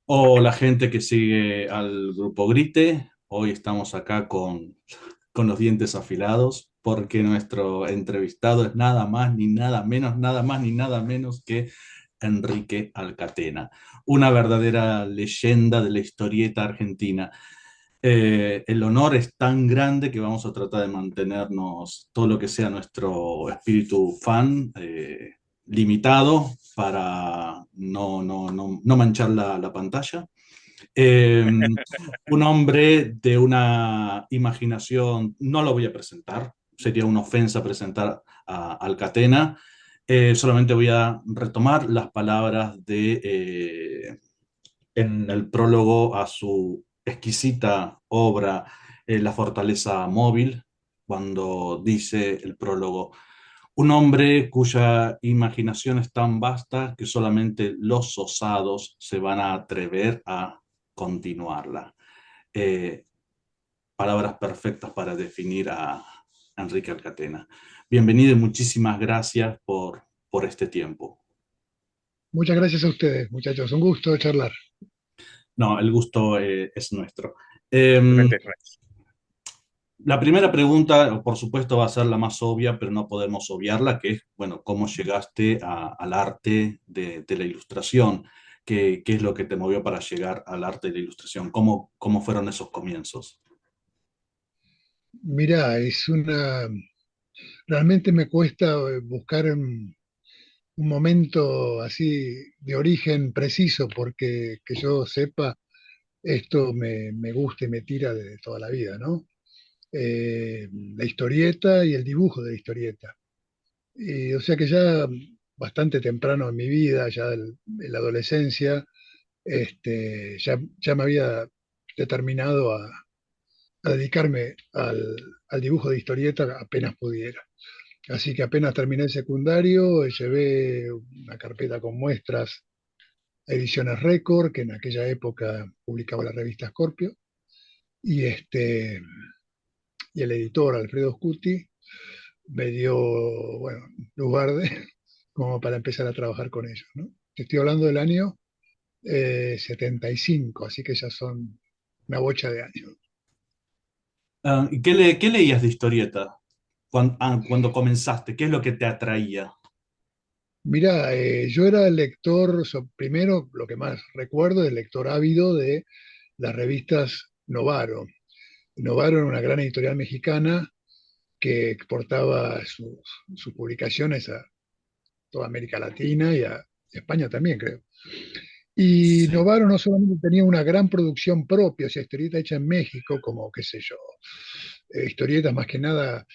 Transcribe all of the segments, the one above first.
O la gente que sigue al grupo Grite. Hoy estamos acá con los dientes afilados porque nuestro entrevistado es nada más ni nada menos, nada más ni nada menos que Enrique Alcatena, una verdadera leyenda de la historieta argentina. El honor es tan grande que vamos a tratar de mantenernos todo lo que sea nuestro espíritu fan limitado para no manchar la pantalla. Eh, un hombre de una imaginación, no lo voy a presentar, sería una ofensa presentar a Alcatena. Solamente voy a retomar las palabras en el prólogo a su exquisita obra La fortaleza móvil, cuando dice el prólogo: un hombre cuya imaginación es tan vasta que solamente los osados se van a atrever a continuarla. Eh, Palabras perfectas para definir a Enrique Alcatena. Bienvenido y muchísimas gracias por este tiempo. Muchas gracias a ustedes, muchachos. Un gusto charlar. No, el gusto es nuestro. Eh, Realmente no es. la primera pregunta, por supuesto, va a ser la más obvia, pero no podemos obviarla, que es, bueno, ¿cómo llegaste al arte de la ilustración? ¿Qué es lo que te movió para llegar al arte de la ilustración? ¿Cómo fueron esos comienzos? Mirá, realmente me cuesta buscar un momento así de origen preciso, porque que yo sepa, esto me gusta y me tira de toda la vida, ¿no? La historieta y el dibujo de la historieta. O sea que ya bastante temprano en mi vida, en la adolescencia, ya me había determinado a dedicarme al dibujo de historieta apenas pudiera. Así que apenas terminé el secundario, llevé una carpeta con muestras a Ediciones Récord, que en aquella época publicaba la revista Scorpio, y, y el editor Alfredo Scuti me dio, bueno, luz verde como para empezar a trabajar con ellos, ¿no? Te estoy hablando del año 75, así que ya son una bocha de años. ¿Y qué leías de historieta cuando comenzaste? ¿Qué es lo que te atraía? Mira, yo era el lector, primero lo que más recuerdo, el lector ávido de las revistas Novaro. Novaro era una gran editorial mexicana que exportaba sus publicaciones a toda América Latina y a España también, creo. Y Sí. Novaro no solamente tenía una gran producción propia, o sea, historieta hecha en México, como, qué sé yo, historietas más que nada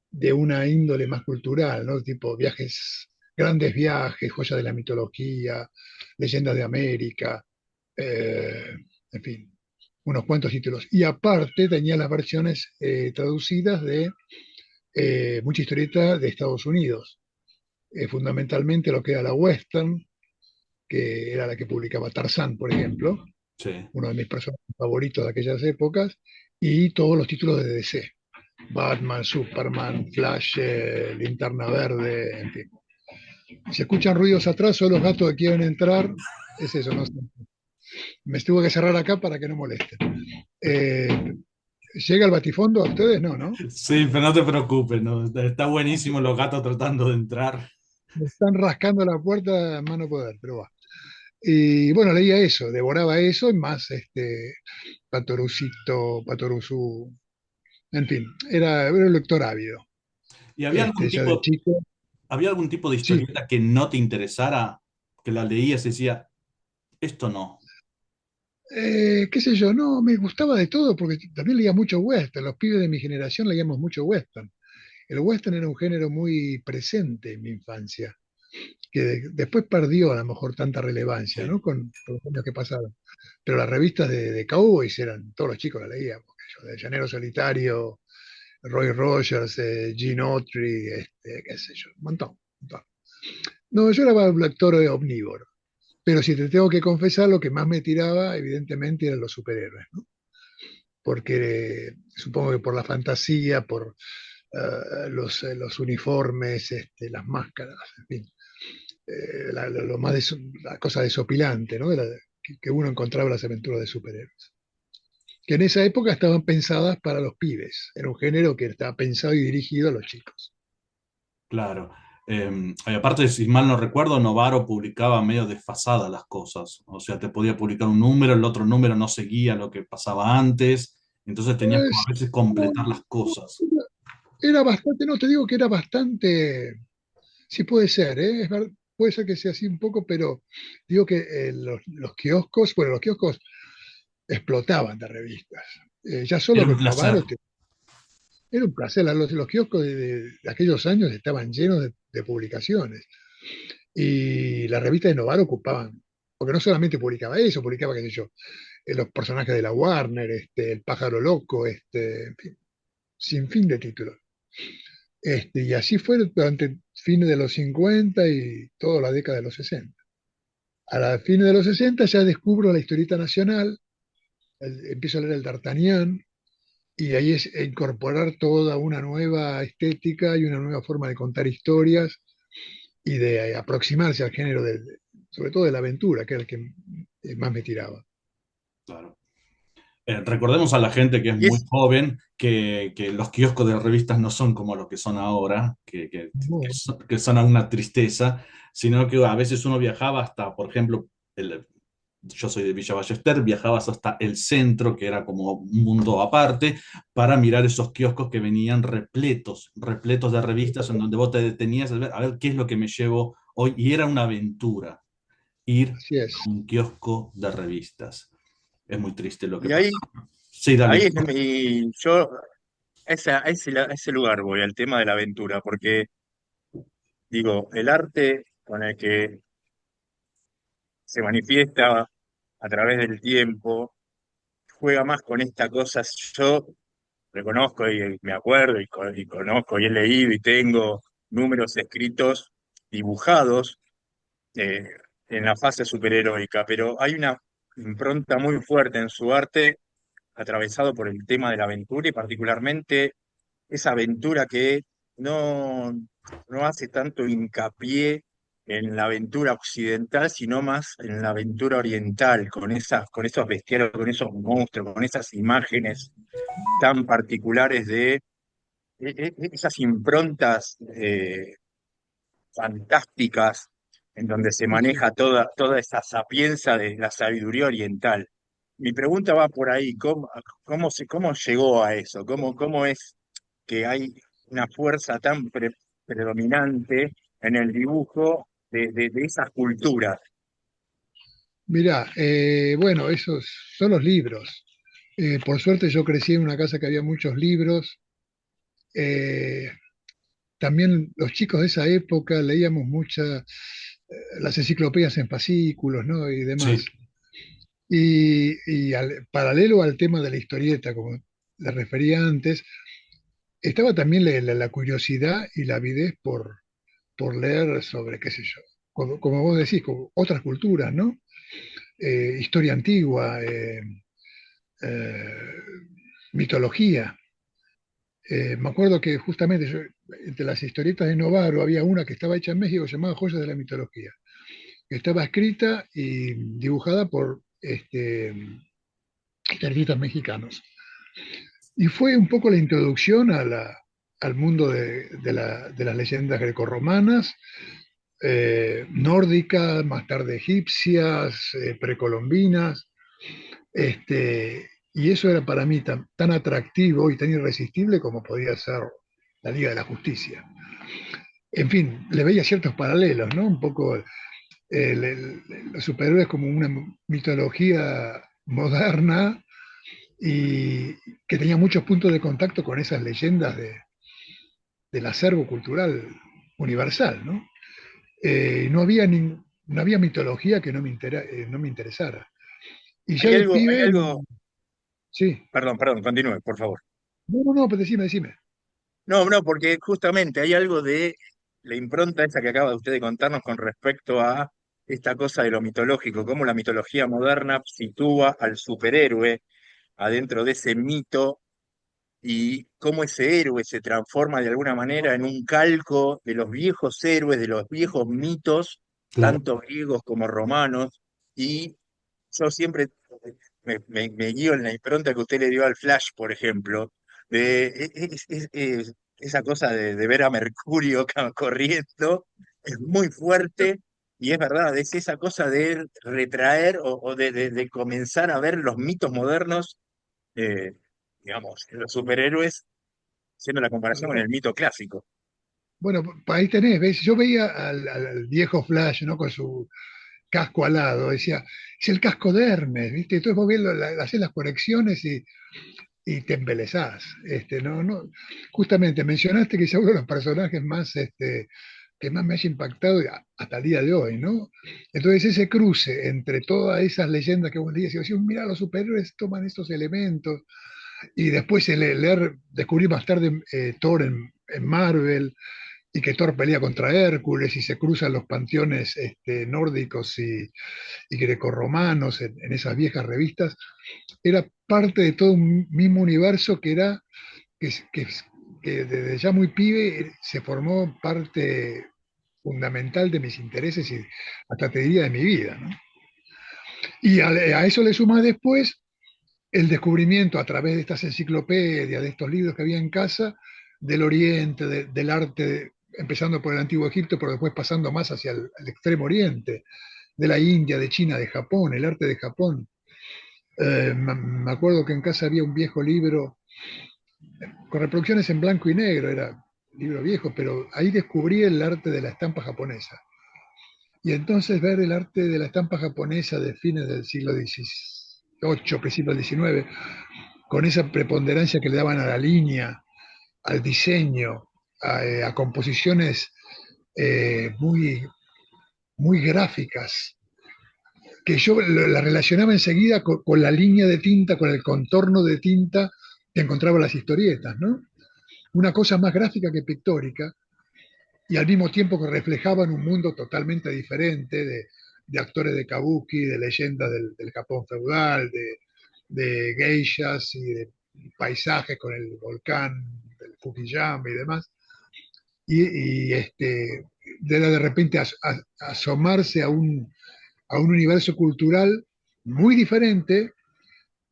de una índole más cultural, ¿no? Tipo viajes, grandes viajes, joyas de la mitología, leyendas de América, eh, en fin, unos cuantos títulos. Y aparte tenía las versiones traducidas de mucha historieta de Estados Unidos, fundamentalmente lo que era la western, que era la que publicaba Tarzán, por ejemplo, Sí. uno de mis personajes favoritos de aquellas épocas, y todos los títulos de DC. Batman, Superman, Flash, Linterna Verde, en fin. Si escuchan ruidos atrás, son los gatos que quieren entrar, es eso, no sé. Me tuve que cerrar acá para que no molesten. Eh, ¿Llega el batifondo a ustedes? No, ¿no? Sí, pero no te preocupes, ¿no? Está buenísimo los gatos tratando de entrar. Me están rascando la puerta a mano poder, pero va. Y bueno, leía eso, devoraba eso y más Patorucito, Patoruzú, en fin, era un lector ávido. ¿Y Ya de chico, había algún tipo de sí. historieta que no te interesara, que la leías y decía, esto no? Qué sé yo, no, me gustaba de todo porque también leía mucho western. Los pibes de mi generación leíamos mucho western. El western era un género muy presente en mi infancia, que después perdió a lo mejor tanta relevancia, Sí. ¿no? Con los años que pasaron. Pero las revistas de cowboys eran, todos los chicos las leíamos, qué sé yo, de Llanero Solitario, Roy Rogers, Gene Autry, qué sé yo, un montón, un montón. No, yo era un lector omnívoro. Pero si te tengo que confesar, lo que más me tiraba, evidentemente, eran los superhéroes, ¿no? Porque supongo que por la fantasía, por los uniformes, las máscaras, en fin, la cosa desopilante, ¿no? que uno encontraba las aventuras de superhéroes. Que en esa época estaban pensadas para los pibes. Era un género que estaba pensado y dirigido a los chicos. Claro. Aparte, si mal no recuerdo, Novaro publicaba medio desfasadas las cosas. O sea, te podía publicar un número, el otro número no seguía lo que pasaba antes. Entonces tenías como Pues, a veces no, completar las cosas. era bastante, no te digo que era bastante, sí puede ser, ¿eh? Puede ser que sea así un poco, pero digo que los kioscos, bueno, los kioscos explotaban de revistas. Ya solo Era un con placer. Novaro era un placer. Los kioscos de aquellos años estaban llenos de publicaciones. Y las revistas de Novaro ocupaban, porque no solamente publicaba eso, publicaba, qué sé yo, los personajes de la Warner, el pájaro loco, en fin, sin fin de títulos. Y así fue durante fines de los 50 y toda la década de los 60. A la fines de los 60 ya descubro la historieta nacional, empiezo a leer el D'Artagnan, y ahí es incorporar toda una nueva estética y una nueva forma de contar historias y de aproximarse al género, sobre todo de la aventura, que era el que más me tiraba. Claro. Recordemos a la gente que es Y muy es, joven que los kioscos de revistas no son como los que son ahora, No, que son una tristeza, sino que a veces uno viajaba hasta, por ejemplo, yo soy de Villa Ballester, viajabas hasta el centro, que era como un mundo aparte, para mirar esos kioscos que venían repletos, repletos de revistas, en donde vos te detenías a ver qué es lo que me llevo hoy, y era una aventura ir así a es. un kiosco de revistas. Es muy triste lo que y pasa. ahí, Sí, ahí dale. es yo a ese lugar voy, al tema de la aventura, porque digo, el arte con el que se manifiesta a través del tiempo juega más con esta cosa. Yo reconozco y me acuerdo y conozco y he leído y tengo números escritos, dibujados eh, en la fase superheroica, pero hay una impronta muy fuerte en su arte atravesado por el tema de la aventura y particularmente esa aventura que no, no hace tanto hincapié en la aventura occidental, sino más en la aventura oriental, con esos bestiarios, con esos monstruos, con esas imágenes tan particulares de esas improntas fantásticas en donde se Sí, sí. maneja toda esa sapienza de la sabiduría oriental. Mi pregunta va por ahí, ¿cómo llegó a eso? ¿Cómo es que hay una fuerza tan predominante en el dibujo de esas culturas? Mirá, bueno, esos son los libros. Por suerte yo crecí en una casa que había muchos libros. Eh, También los chicos de esa época leíamos muchas las enciclopedias en fascículos, ¿no? Y demás. Sí, Paralelo al tema de la historieta, como le refería antes, estaba también la curiosidad y la avidez por leer sobre, qué sé yo, como vos decís, como otras culturas, ¿no? Historia antigua, eh, mitología. Me acuerdo que justamente entre las historietas de Novaro había una que estaba hecha en México llamada Joyas de la Mitología, que estaba escrita y dibujada por artistas mexicanos. Y fue un poco la introducción al mundo de las leyendas grecorromanas, nórdicas, más tarde egipcias, precolombinas. Y eso era para mí tan atractivo y tan irresistible como podía ser la Liga de la Justicia. En fin, le veía ciertos paralelos, ¿no? Un poco los superhéroes como una mitología moderna y que tenía muchos puntos de contacto con esas leyendas del acervo cultural universal, ¿no? No había mitología que no me interesara. Y ya de Hay pibe, algo, sí. perdón, continúe, por favor. No, no, no, pues decime. No, no, porque justamente hay algo de la impronta esa que acaba usted de contarnos con respecto a esta cosa de lo mitológico, cómo la mitología moderna sitúa al superhéroe adentro de ese mito y cómo ese héroe se transforma de alguna manera en un calco de los viejos héroes, de los viejos mitos, claro. tanto griegos como romanos, y yo siempre me guío en la impronta que usted le dio al Flash, por ejemplo, de esa cosa de ver a Mercurio corriendo, es muy fuerte. Y es verdad, es esa cosa de retraer o de comenzar a ver los mitos modernos, eh, digamos, los superhéroes, haciendo la comparación con el mito clásico. Bueno, ahí tenés, ¿ves? Yo veía al viejo Flash, ¿no? Con su casco alado, decía, es el casco de Hermes, ¿viste? Entonces vos ves hacés las conexiones y te embelesás. No, no, justamente mencionaste que es uno de los personajes más, que más me haya impactado hasta el día de hoy, ¿no? Entonces ese cruce entre todas esas leyendas que vos leías y decías, mira, los superhéroes toman estos elementos, y después leer, descubrí más tarde Thor en Marvel, y que Thor pelea contra Hércules y se cruzan los panteones nórdicos y grecorromanos en esas viejas revistas, era parte de todo un mismo universo que, que, que desde ya muy pibe se formó parte fundamental de mis intereses y hasta te diría de mi vida, ¿no? Y a eso le suma después el descubrimiento a través de estas enciclopedias, de estos libros que había en casa, del Oriente, del arte, empezando por el Antiguo Egipto, pero después pasando más hacia el Extremo Oriente, de la India, de China, de Japón, el arte de Japón. Me acuerdo que en casa había un viejo libro con reproducciones en blanco y negro, era un libro viejo, pero ahí descubrí el arte de la estampa japonesa. Y entonces ver el arte de la estampa japonesa de fines del siglo XVIII, principio del XIX, con esa preponderancia que le daban a la línea, al diseño, a composiciones muy, muy gráficas, que yo la relacionaba enseguida con la línea de tinta, con el contorno de tinta que encontraba en las historietas, ¿no? Una cosa más gráfica que pictórica, y al mismo tiempo que reflejaban un mundo totalmente diferente de actores de kabuki, de leyendas del Japón feudal, de geishas y de paisajes con el volcán del Fukuyama y demás. De repente asomarse a un universo cultural muy diferente,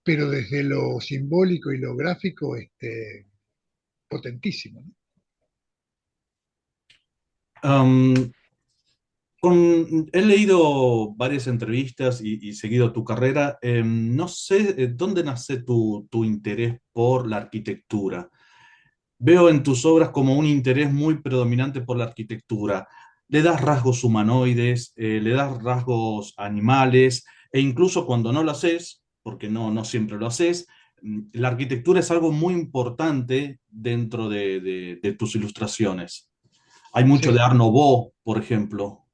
pero desde lo simbólico y lo gráfico, potentísimo, ¿no? Am, he leído varias entrevistas y seguido tu carrera. No sé dónde nace tu interés por la arquitectura. Veo en tus obras como un interés muy predominante por la arquitectura. Le das rasgos humanoides, le das rasgos animales, e incluso cuando no lo haces, porque no siempre lo haces, la arquitectura es algo muy importante dentro de tus ilustraciones. Hay mucho de Sí, Art Nouveau, por ejemplo.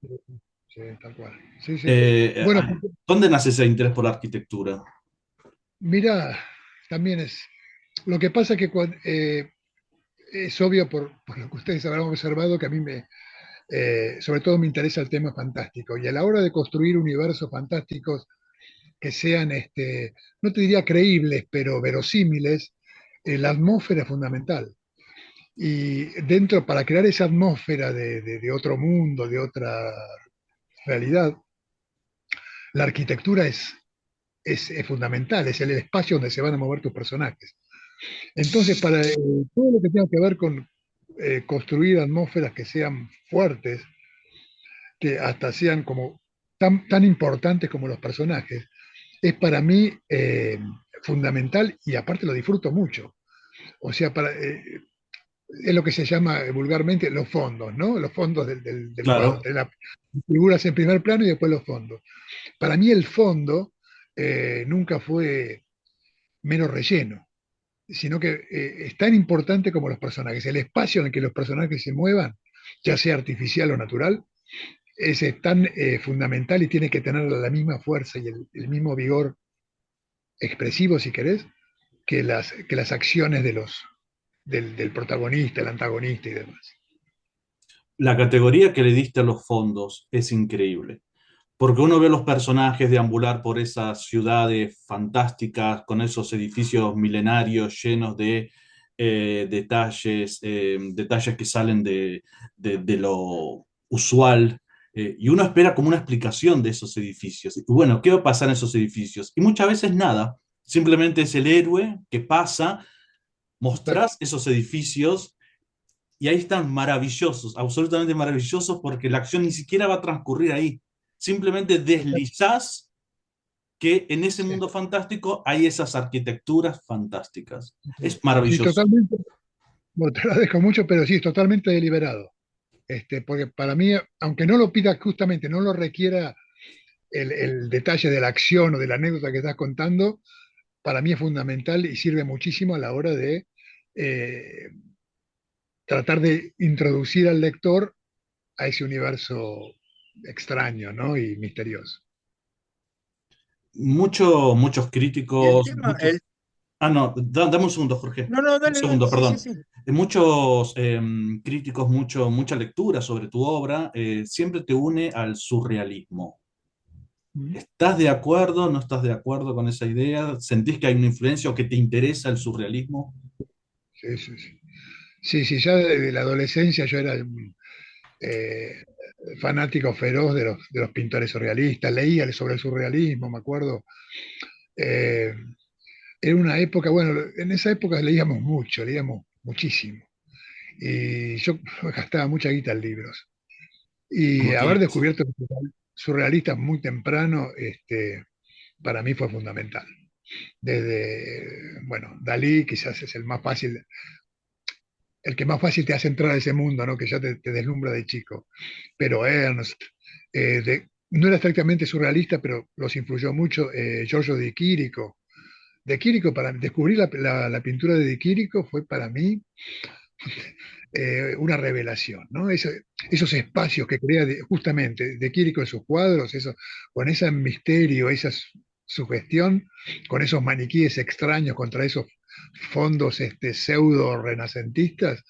sí, tal cual. Sí, sí. Eh, Bueno, ¿Dónde nace ese interés por la arquitectura? mira, también es. Lo que pasa es que es obvio por lo que ustedes habrán observado que a mí sobre todo me interesa el tema fantástico. Y a la hora de construir universos fantásticos que sean, no te diría creíbles, pero verosímiles, la atmósfera es fundamental. Y dentro, para crear esa atmósfera de otro mundo, de otra realidad, la arquitectura es fundamental, es el espacio donde se van a mover tus personajes. Entonces, para todo lo que tenga que ver con construir atmósferas que sean fuertes, que hasta sean como tan importantes como los personajes, es para mí fundamental y aparte lo disfruto mucho. O sea, es lo que se llama vulgarmente los fondos, ¿no? Los fondos del cuadro. Claro. Tener las figuras en primer plano y después los fondos. Para mí el fondo nunca fue menos relleno, sino que es tan importante como los personajes. El espacio en el que los personajes se muevan, ya sea artificial o natural, es tan fundamental y tiene que tener la misma fuerza y el mismo vigor expresivo, si querés, que las acciones del protagonista, el antagonista y demás. La categoría que le diste a los fondos es increíble. Porque uno ve los personajes deambular por esas ciudades fantásticas, con esos edificios milenarios llenos de detalles que salen de lo usual, y uno espera como una explicación de esos edificios. Y bueno, ¿qué va a pasar en esos edificios? Y muchas veces nada, simplemente es el héroe que pasa, mostrás esos edificios y ahí están maravillosos, absolutamente maravillosos, porque la acción ni siquiera va a transcurrir ahí. Simplemente deslizás que en ese Sí. mundo fantástico hay esas arquitecturas fantásticas. Es Y maravilloso. totalmente, bueno, te agradezco mucho, pero sí, es totalmente deliberado. Porque para mí, aunque no lo pida justamente, no lo requiera el detalle de la acción o de la anécdota que estás contando, para mí es fundamental y sirve muchísimo a la hora de eh, tratar de introducir al lector a ese universo extraño, ¿no? Y misterioso. Muchos Y el críticos, tema, muchos... Ah, no, dame un segundo, Jorge. no, no, Un dale, dale, segundo, sí, sí, perdón. sí. Muchos críticos, mucha lectura sobre tu obra, siempre te une al surrealismo. Mm. ¿Estás de acuerdo? ¿No estás de acuerdo con esa idea? ¿Sentís que hay una influencia o que te interesa el surrealismo? Sí, sí, sí. Sí, sí, ya desde la adolescencia yo era un eh, fanático feroz de los pintores surrealistas, leía sobre el surrealismo, me acuerdo. Eh, Era una época, bueno, en esa época leíamos mucho, leíamos muchísimo. Y yo gastaba mucha guita en libros. Y Como haber tienes. descubierto surrealistas muy temprano, para mí fue fundamental. Desde, bueno, Dalí quizás es el más fácil, el que más fácil te hace entrar a ese mundo, ¿no? Que ya te deslumbra de chico. Pero Ernst, no era estrictamente surrealista, pero los influyó mucho Giorgio de Chirico. De Chirico, para descubrir la pintura de Chirico fue para mí una revelación, ¿no? Esos espacios que crea justamente de Quirico en sus cuadros, eso, con ese misterio, esa sugestión, con esos maniquíes extraños contra esos fondos pseudo renacentistas,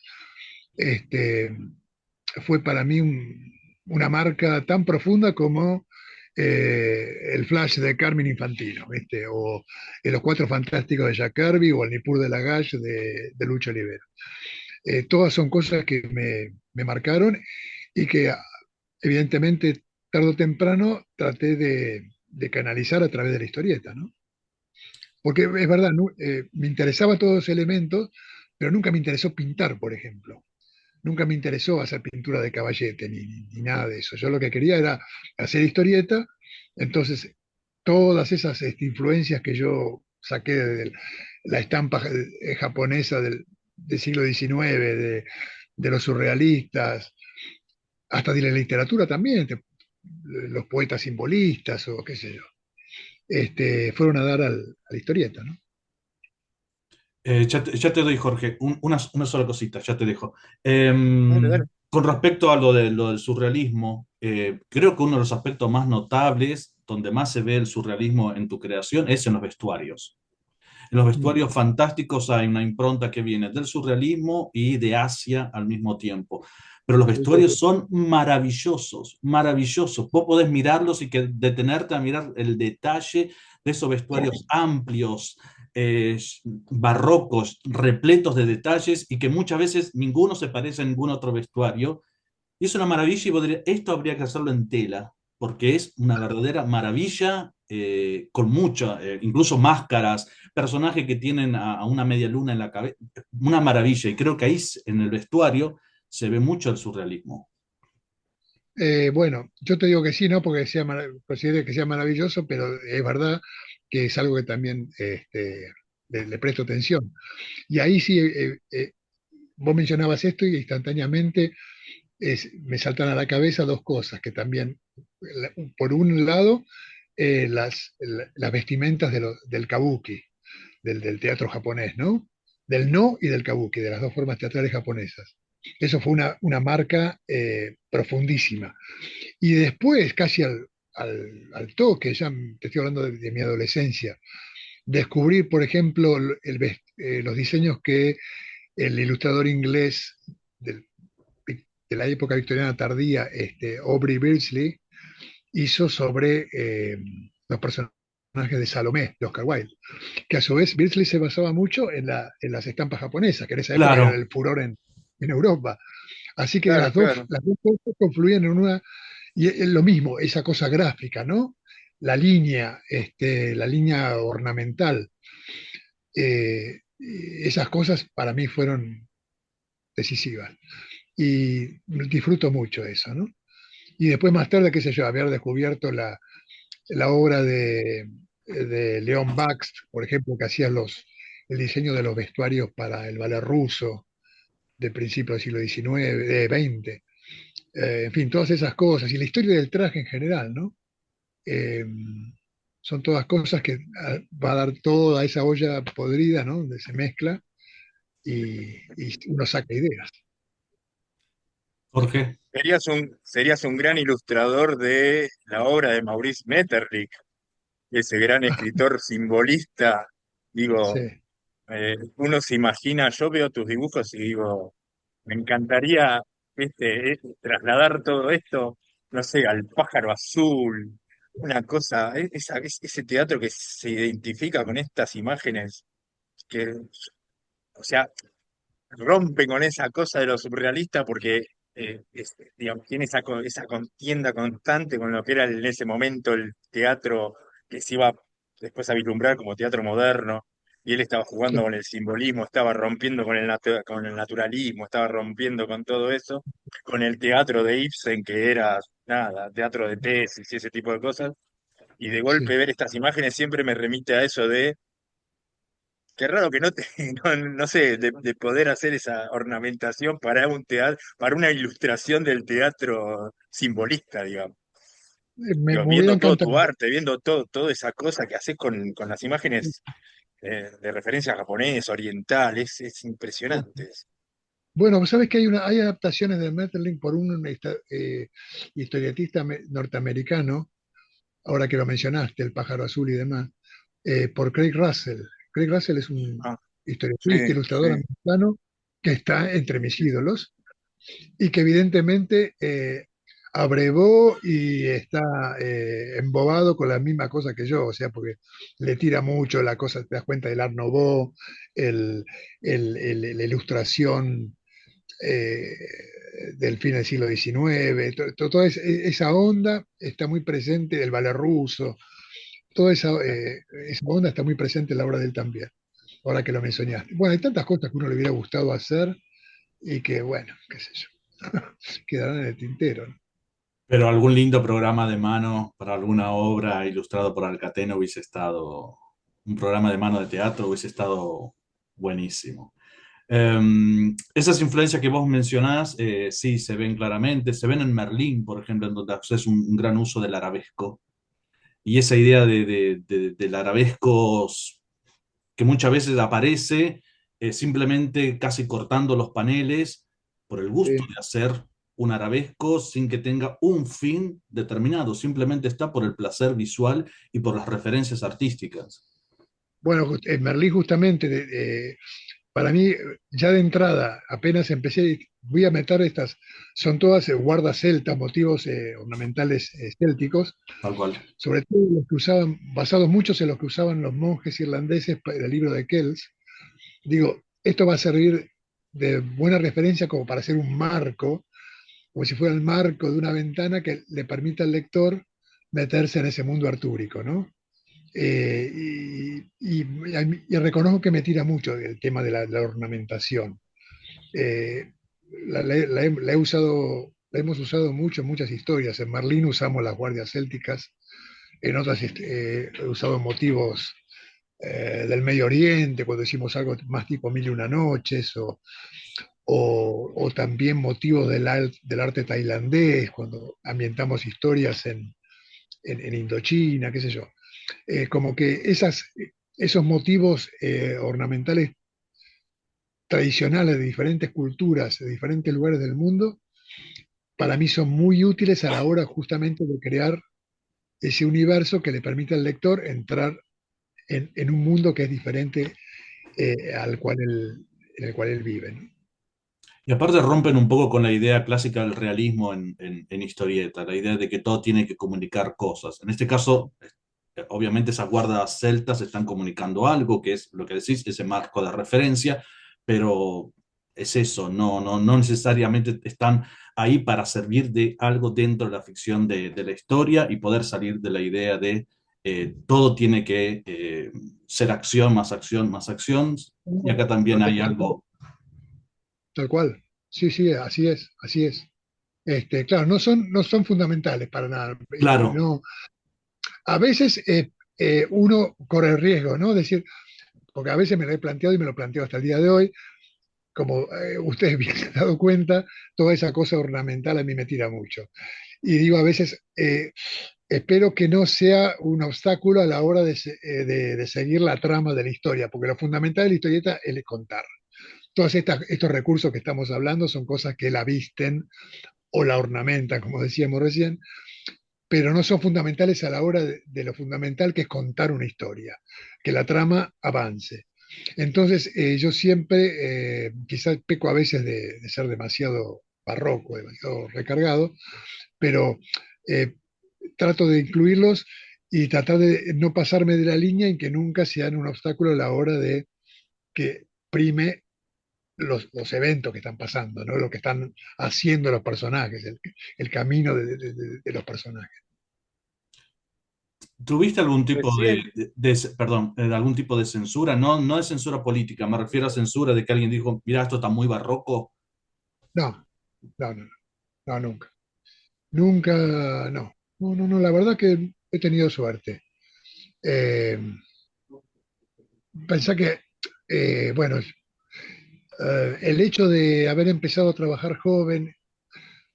este, fue para mí una marca tan profunda como el Flash de Carmen Infantino, ¿viste? O Los Cuatro Fantásticos de Jack Kirby o el Nippur de Lagache de Lucho Olivera. Todas son cosas que me marcaron y que evidentemente tarde o temprano traté de canalizar a través de la historieta, ¿no? Porque es verdad, me interesaba todos los elementos, pero nunca me interesó pintar, por ejemplo. Nunca me interesó hacer pintura de caballete ni nada de eso. Yo lo que quería era hacer historieta, entonces todas esas influencias que yo saqué de la estampa japonesa del siglo XIX, de los surrealistas, hasta de la literatura también, los poetas simbolistas o qué sé yo, fueron a dar a la historieta, ¿no? Ya te doy, Jorge, una sola cosita, ya te dejo. Dale, dale. Con respecto a lo del surrealismo, creo que uno de los aspectos más notables, donde más se ve el surrealismo en tu creación, es en los vestuarios. En los Mm. vestuarios fantásticos hay una impronta que viene del surrealismo y de Asia al mismo tiempo. Pero los Sí, sí, vestuarios sí. son maravillosos, maravillosos. Vos podés mirarlos y que detenerte a mirar el detalle de esos vestuarios amplios, barrocos, repletos de detalles y que muchas veces ninguno se parece a ningún otro vestuario. Y es una maravilla y vos dirías, esto habría que hacerlo en tela, porque es una verdadera maravilla, con mucha, incluso máscaras, personajes que tienen a una media luna en la cabeza, una maravilla. Y creo que ahí en el vestuario se ve mucho el surrealismo. Bueno, yo te digo que sí, no porque considere que sea maravilloso, pero es verdad que es algo que también le presto atención. Y ahí sí, vos mencionabas esto y instantáneamente me saltan a la cabeza dos cosas que también, por un lado, las vestimentas del kabuki, del teatro japonés, ¿no? Del no y del kabuki, de las dos formas teatrales japonesas. Eso fue una marca profundísima. Y después, casi al toque, ya te estoy hablando de mi adolescencia, descubrir, por ejemplo, los diseños que el ilustrador inglés del- de la época victoriana tardía, Aubrey Beardsley, hizo sobre los personajes de Salomé, de Oscar Wilde, que a su vez Beardsley se basaba mucho en las estampas japonesas, que en esa época era Claro, el furor en Europa. Así que Claro, claro. las dos cosas confluían en una. Y es lo mismo, esa cosa gráfica, ¿no? La línea ornamental, esas cosas para mí fueron decisivas. Y disfruto mucho eso, ¿no? Y después más tarde, qué sé yo, haber descubierto la obra de Leon Baxt, por ejemplo, que hacía el diseño de los vestuarios para el ballet ruso de principios del siglo XIX, de XX. En fin, todas esas cosas. Y la historia del traje en general, ¿no? Eh, Son todas cosas que va a dar toda esa olla podrida, ¿no? Donde se mezcla y uno saca ideas. Jorge. Serías un gran ilustrador de la obra de Maurice Maeterlinck, ese gran escritor simbolista. Digo, Sí, uno se imagina, yo veo tus dibujos y digo, me encantaría trasladar todo esto, no sé, al pájaro azul, una cosa, ese teatro que se identifica con estas imágenes que, o sea, rompe con esa cosa de lo surrealista porque digamos, tiene esa contienda constante con lo que era en ese momento el teatro que se iba después a vislumbrar como teatro moderno, y él estaba jugando claro, con el simbolismo, estaba rompiendo con el naturalismo, estaba rompiendo con todo eso, con el teatro de Ibsen, que era nada, teatro de tesis y ese tipo de cosas, y de golpe sí. ver estas imágenes siempre me remite a eso de qué raro que no te, no sé, de poder hacer esa ornamentación para un teatro, para una ilustración del teatro simbolista, digamos. Digo, Me hubiera viendo todo tu encantado. arte, viendo toda esa cosa que haces con las imágenes de referencia japonesa, oriental, es impresionante. Bueno, sabes que hay adaptaciones de Metterlink por un historietista norteamericano, ahora que lo mencionaste, El pájaro azul y demás, por Craig Russell. Craig Russell es un Ah, historietista, sí, ilustrador sí, americano que está entre mis ídolos y que evidentemente abrevó y está embobado con la misma cosa que yo, o sea, porque le tira mucho la cosa, te das cuenta del Art Nouveau, el, la ilustración eh, del fin del siglo XIX, toda esa onda está muy presente, del ballet ruso, toda esa onda está muy presente en la obra de él también, ahora que lo mencionaste. Bueno, hay tantas cosas que uno le hubiera gustado hacer y que, bueno, qué sé yo, quedarán en el tintero, ¿no? Pero algún lindo programa de mano para alguna obra ilustrado por Alcatena hubiese estado, un programa de mano de teatro hubiese estado buenísimo. Esas influencias que vos mencionás, sí, se ven claramente, se ven en Merlín, por ejemplo, en donde haces un gran uso del arabesco. Y esa idea del arabesco que muchas veces aparece simplemente casi cortando los paneles por el gusto Sí. de hacer un arabesco sin que tenga un fin determinado, simplemente está por el placer visual y por las referencias artísticas. Bueno, Merlí justamente, para mí, ya de entrada, apenas empecé, voy a meter estas, son todas guardas celtas, motivos ornamentales célticos, Tal cual. sobre todo los que usaban, basados muchos en los que usaban los monjes irlandeses para el libro de Kells. Digo, esto va a servir de buena referencia como para hacer un marco, como si fuera el marco de una ventana que le permita al lector meterse en ese mundo artúrico, ¿no? Y reconozco que me tira mucho el tema de la ornamentación. Eh, la he usado, la hemos usado mucho en muchas historias. En Merlín usamos las guardias célticas, en otras he usado motivos del Medio Oriente, cuando hicimos algo más tipo Mil y una noches, o también motivos del arte tailandés, cuando ambientamos historias en Indochina, qué sé yo. Como que esos motivos ornamentales tradicionales de diferentes culturas, de diferentes lugares del mundo, para mí son muy útiles a la hora justamente de crear ese universo que le permite al lector entrar en un mundo que es diferente en el cual él vive, ¿no? Y aparte rompen un poco con la idea clásica del realismo en historieta, la idea de que todo tiene que comunicar cosas. En este caso, obviamente esas guardas celtas están comunicando algo, que es lo que decís, ese marco de referencia, pero es eso, no necesariamente están ahí para servir de algo dentro de la ficción de la historia y poder salir de la idea de todo tiene que ser acción, más acción, más acción. Y No, acá también hay tal cual. algo, Tal cual. Sí, sí, así es, así es. Claro, no son fundamentales para nada. claro, No, a veces uno corre el riesgo, ¿no? Decir, porque a veces me lo he planteado y me lo planteo hasta el día de hoy, como ustedes bien se han dado cuenta, toda esa cosa ornamental a mí me tira mucho. Y digo a veces, espero que no sea un obstáculo a la hora de seguir la trama de la historia, porque lo fundamental de la historieta es contar. Todos estos recursos que estamos hablando son cosas que la visten o la ornamentan, como decíamos recién, pero no son fundamentales a la hora de lo fundamental que es contar una historia, que la trama avance. Entonces, yo siempre, quizás peco a veces de ser demasiado barroco, demasiado recargado, pero eh, trato de incluirlos y tratar de no pasarme de la línea en que nunca sean un obstáculo a la hora de que prime los eventos que están pasando, ¿no? Lo que están haciendo los personajes, el camino de los personajes. ¿tuviste algún tipo Recién, perdón, algún tipo de censura? No, no de censura política, me refiero a censura de que alguien dijo, mira, esto está muy barroco. No, no, no, no, nunca. Nunca, no. No, no, no, la verdad que he tenido suerte. Eh, Pensá que, bueno, el hecho de haber empezado a trabajar joven,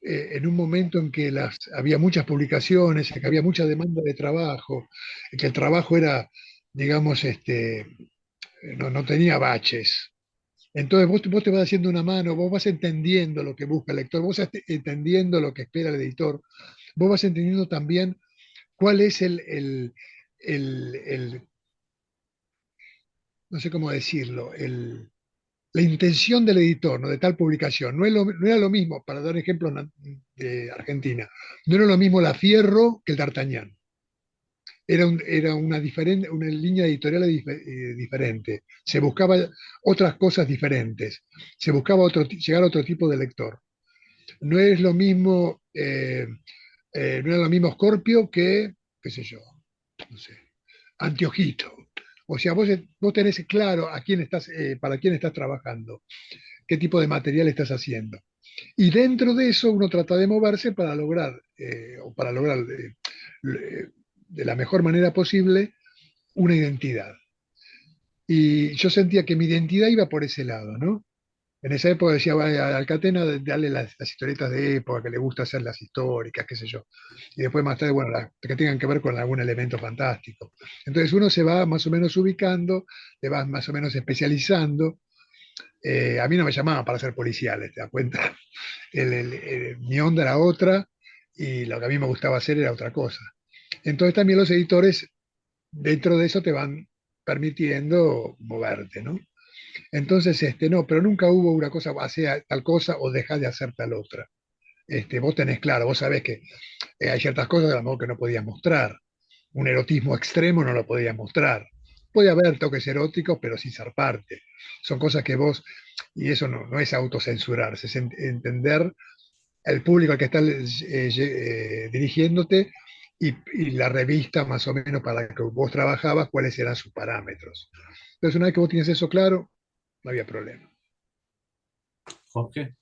en un momento en que había muchas publicaciones, en que había mucha demanda de trabajo, en que el trabajo era, digamos, no tenía baches. Entonces vos te vas haciendo una mano, vos vas entendiendo lo que busca el lector, vos vas entendiendo lo que espera el editor, vos vas entendiendo también cuál es el no sé cómo decirlo, la intención del editor, ¿no? De tal publicación. No era lo mismo, para dar ejemplo de Argentina, no era lo mismo La Fierro que el D'Artagnan. Era una línea editorial diferente. Se buscaba otras cosas diferentes. Se buscaba llegar a otro tipo de lector. No es lo mismo, no era lo mismo Scorpio que, qué sé yo, no sé, Antiojito. O sea, vos tenés claro para quién estás trabajando, qué tipo de material estás haciendo. Y dentro de eso uno trata de moverse para lograr, de la mejor manera posible, una identidad. Y yo sentía que mi identidad iba por ese lado, ¿no? En esa época decía, vale, a Alcatena dale las historietas de época, que le gusta hacer las históricas, qué sé yo. Y después más tarde, bueno, que tengan que ver con algún elemento fantástico. Entonces uno se va más o menos ubicando, te vas más o menos especializando. A mí no me llamaban para ser policiales, ¿te das cuenta? Mi onda era otra y lo que a mí me gustaba hacer era otra cosa. Entonces también los editores dentro de eso te van permitiendo moverte, ¿no? Entonces, no, pero nunca hubo una cosa, hacer tal cosa o dejar de hacer tal otra. Vos tenés claro, vos sabés que hay ciertas cosas a lo mejor que no podías mostrar. Un erotismo extremo no lo podías mostrar. Puede haber toques eróticos, pero sin ser parte. Son cosas que vos, y eso no es autocensurarse, es entender el público al que estás dirigiéndote y la revista más o menos para la que vos trabajabas, cuáles eran sus parámetros. Entonces, una vez que vos tienes eso claro, no había problema. Jorge.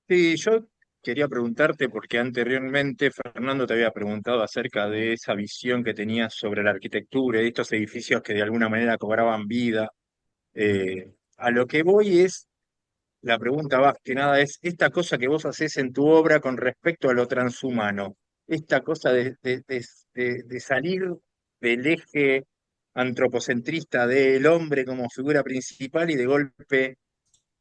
sí, yo quería preguntarte, porque anteriormente Fernando te había preguntado acerca de esa visión que tenías sobre la arquitectura y estos edificios que de alguna manera cobraban vida. A lo que voy es, la pregunta más que nada es, esta cosa que vos haces en tu obra con respecto a lo transhumano, esta cosa de salir del eje antropocentrista del hombre como figura principal y de golpe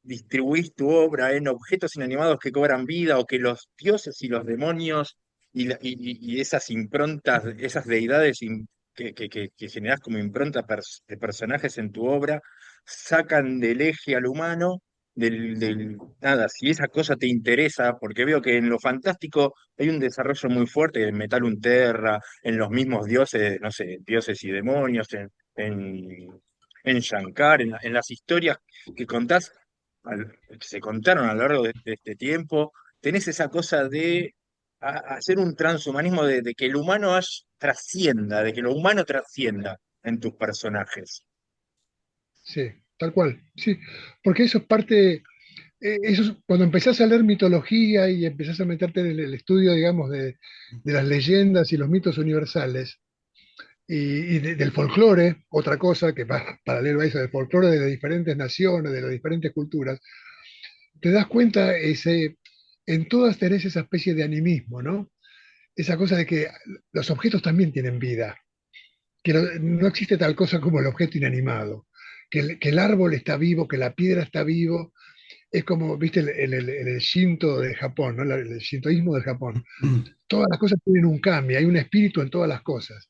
distribuís tu obra en objetos inanimados que cobran vida o que los dioses y los demonios y esas improntas, esas deidades que generás como impronta de personajes en tu obra, sacan del eje al humano, nada, si esa cosa te interesa, porque veo que en lo fantástico hay un desarrollo muy fuerte en Metal Terra, en los mismos dioses, no sé, dioses y demonios, en Shankar, en las historias que contás que se contaron a lo largo de este tiempo, tenés esa cosa de hacer un transhumanismo de que el humano trascienda, de que lo humano trascienda en tus personajes. Sí, tal cual, sí, porque eso es parte, cuando empezás a leer mitología y empezás a meterte en el estudio, digamos, de las leyendas y los mitos universales y del folclore, otra cosa que va paralelo a eso, del folclore de las diferentes naciones, de las diferentes culturas, te das cuenta, en todas tenés esa especie de animismo, ¿no? Esa cosa de que los objetos también tienen vida, que no existe tal cosa como el objeto inanimado, que el árbol está vivo, que la piedra está vivo. Es como, viste, el Shinto de Japón, ¿no? El shintoísmo del Japón. Todas las cosas tienen un kami, hay un espíritu en todas las cosas.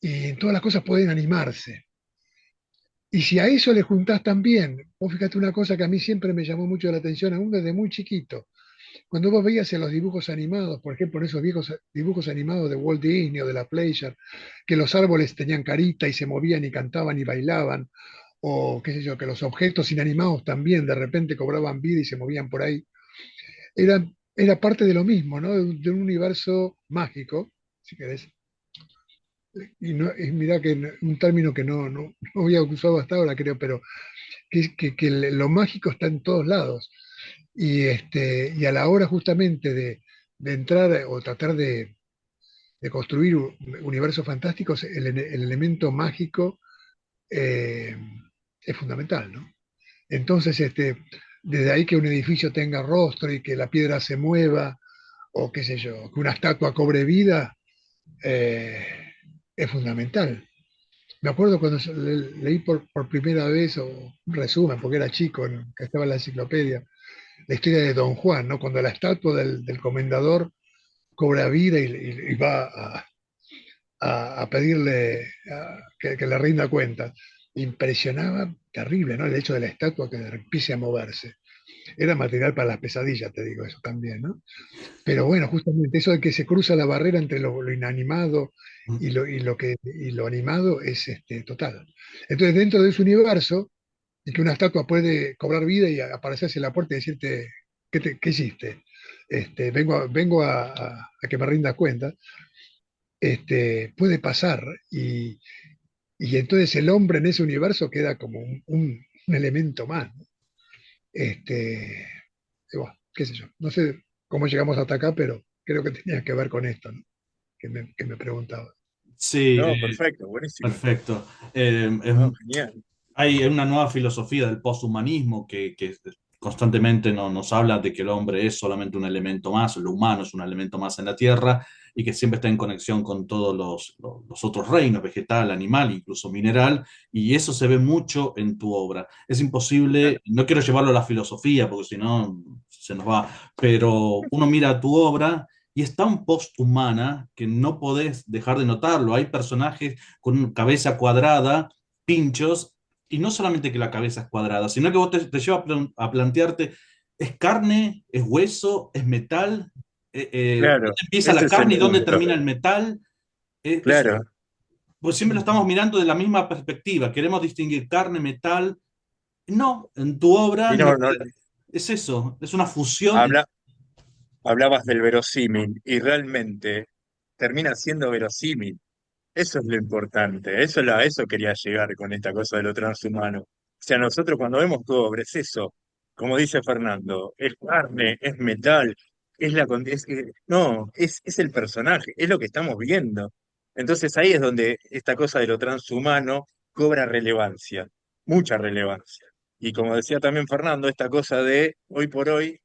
Y en todas las cosas pueden animarse. Y si a eso le juntás también, vos fíjate una cosa que a mí siempre me llamó mucho la atención, aún desde muy chiquito. Cuando vos veías en los dibujos animados, por ejemplo, en esos viejos dibujos animados de Walt Disney o de la Playshare, que los árboles tenían carita y se movían y cantaban y bailaban, o qué sé yo, que los objetos inanimados también de repente cobraban vida y se movían por ahí, era parte de lo mismo, ¿no? De un universo mágico, si querés. Y, no, y mirá que un término que no había usado hasta ahora, creo, pero que lo mágico está en todos lados. Y a la hora justamente de entrar o tratar de construir universos fantásticos, el elemento mágico eh, es fundamental, ¿no? Entonces, desde ahí que un edificio tenga rostro y que la piedra se mueva, o qué sé yo, que una estatua cobre vida, eh, es fundamental. Me acuerdo cuando leí por primera vez, o un resumen, porque era chico, ¿no? Que estaba en la enciclopedia, la historia de Don Juan, ¿no? Cuando la estatua del comendador cobra vida y va a pedirle que le rinda cuenta. Impresionaba terrible, ¿no? El hecho de la estatua que empiece a moverse. Era material para las pesadillas, te digo eso también, ¿no? Pero bueno, justamente eso de que se cruza la barrera entre lo inanimado y lo animado es total. Entonces, dentro de ese universo, y que una estatua puede cobrar vida y aparecerse en la puerta y decirte, ¿qué hiciste? Vengo a que me rindas cuenta. Puede pasar y entonces el hombre en ese universo queda como un elemento más, ¿no? Este, y bueno, qué sé yo, no sé cómo llegamos hasta acá, pero creo que tenía que ver con esto, ¿no? Que me preguntaba. Sí, No, perfecto, buenísimo. perfecto. No, genial. Hay una nueva filosofía del posthumanismo que constantemente nos habla de que el hombre es solamente un elemento más, lo humano es un elemento más en la Tierra y que siempre está en conexión con todos los otros reinos, vegetal, animal, incluso mineral, y eso se ve mucho en tu obra. Es imposible, no quiero llevarlo a la filosofía porque si no se nos va, pero uno mira tu obra y es tan posthumana que no podés dejar de notarlo. Hay personajes con cabeza cuadrada, pinchos, y no solamente que la cabeza es cuadrada, sino que vos te lleva a plantearte, ¿es carne, es hueso, es metal? ¿Dónde Claro, empieza ese la es el carne y dónde punto. termina el metal? Eso, Claro. pues siempre lo estamos mirando de la misma perspectiva, queremos distinguir carne, metal. No, en tu obra Y lo no, no, es eso, es una fusión. habla, hablabas del verosímil y realmente termina siendo verosímil. Eso es lo importante, a eso quería llegar con esta cosa de lo transhumano. O sea, nosotros cuando vemos tu obra es eso, como dice Fernando, es carne, es metal, no, es el personaje, es lo que estamos viendo. Entonces ahí es donde esta cosa de lo transhumano cobra relevancia, mucha relevancia. Y como decía también Fernando, esta cosa de hoy por hoy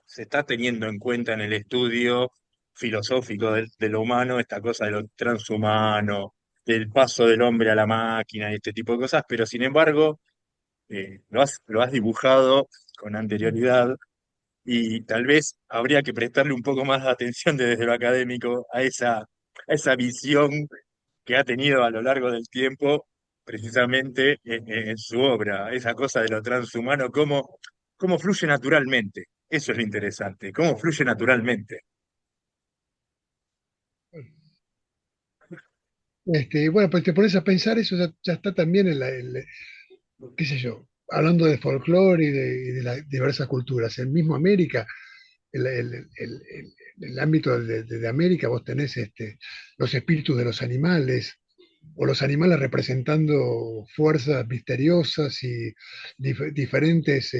se está teniendo en cuenta en el estudio filosófico de lo humano, esta cosa de lo transhumano, del paso del hombre a la máquina y este tipo de cosas, pero sin embargo, lo has dibujado con anterioridad y tal vez habría que prestarle un poco más de atención desde lo académico a esa visión que ha tenido a lo largo del tiempo, precisamente en su obra, esa cosa de lo transhumano, cómo fluye naturalmente. Eso es lo interesante, cómo fluye naturalmente. Bueno, pues te pones a pensar, eso ya está también qué sé yo. hablando de folclore y de las diversas culturas, en mismo América, el ámbito de América, vos tenés los espíritus de los animales, o los animales representando fuerzas misteriosas y diferentes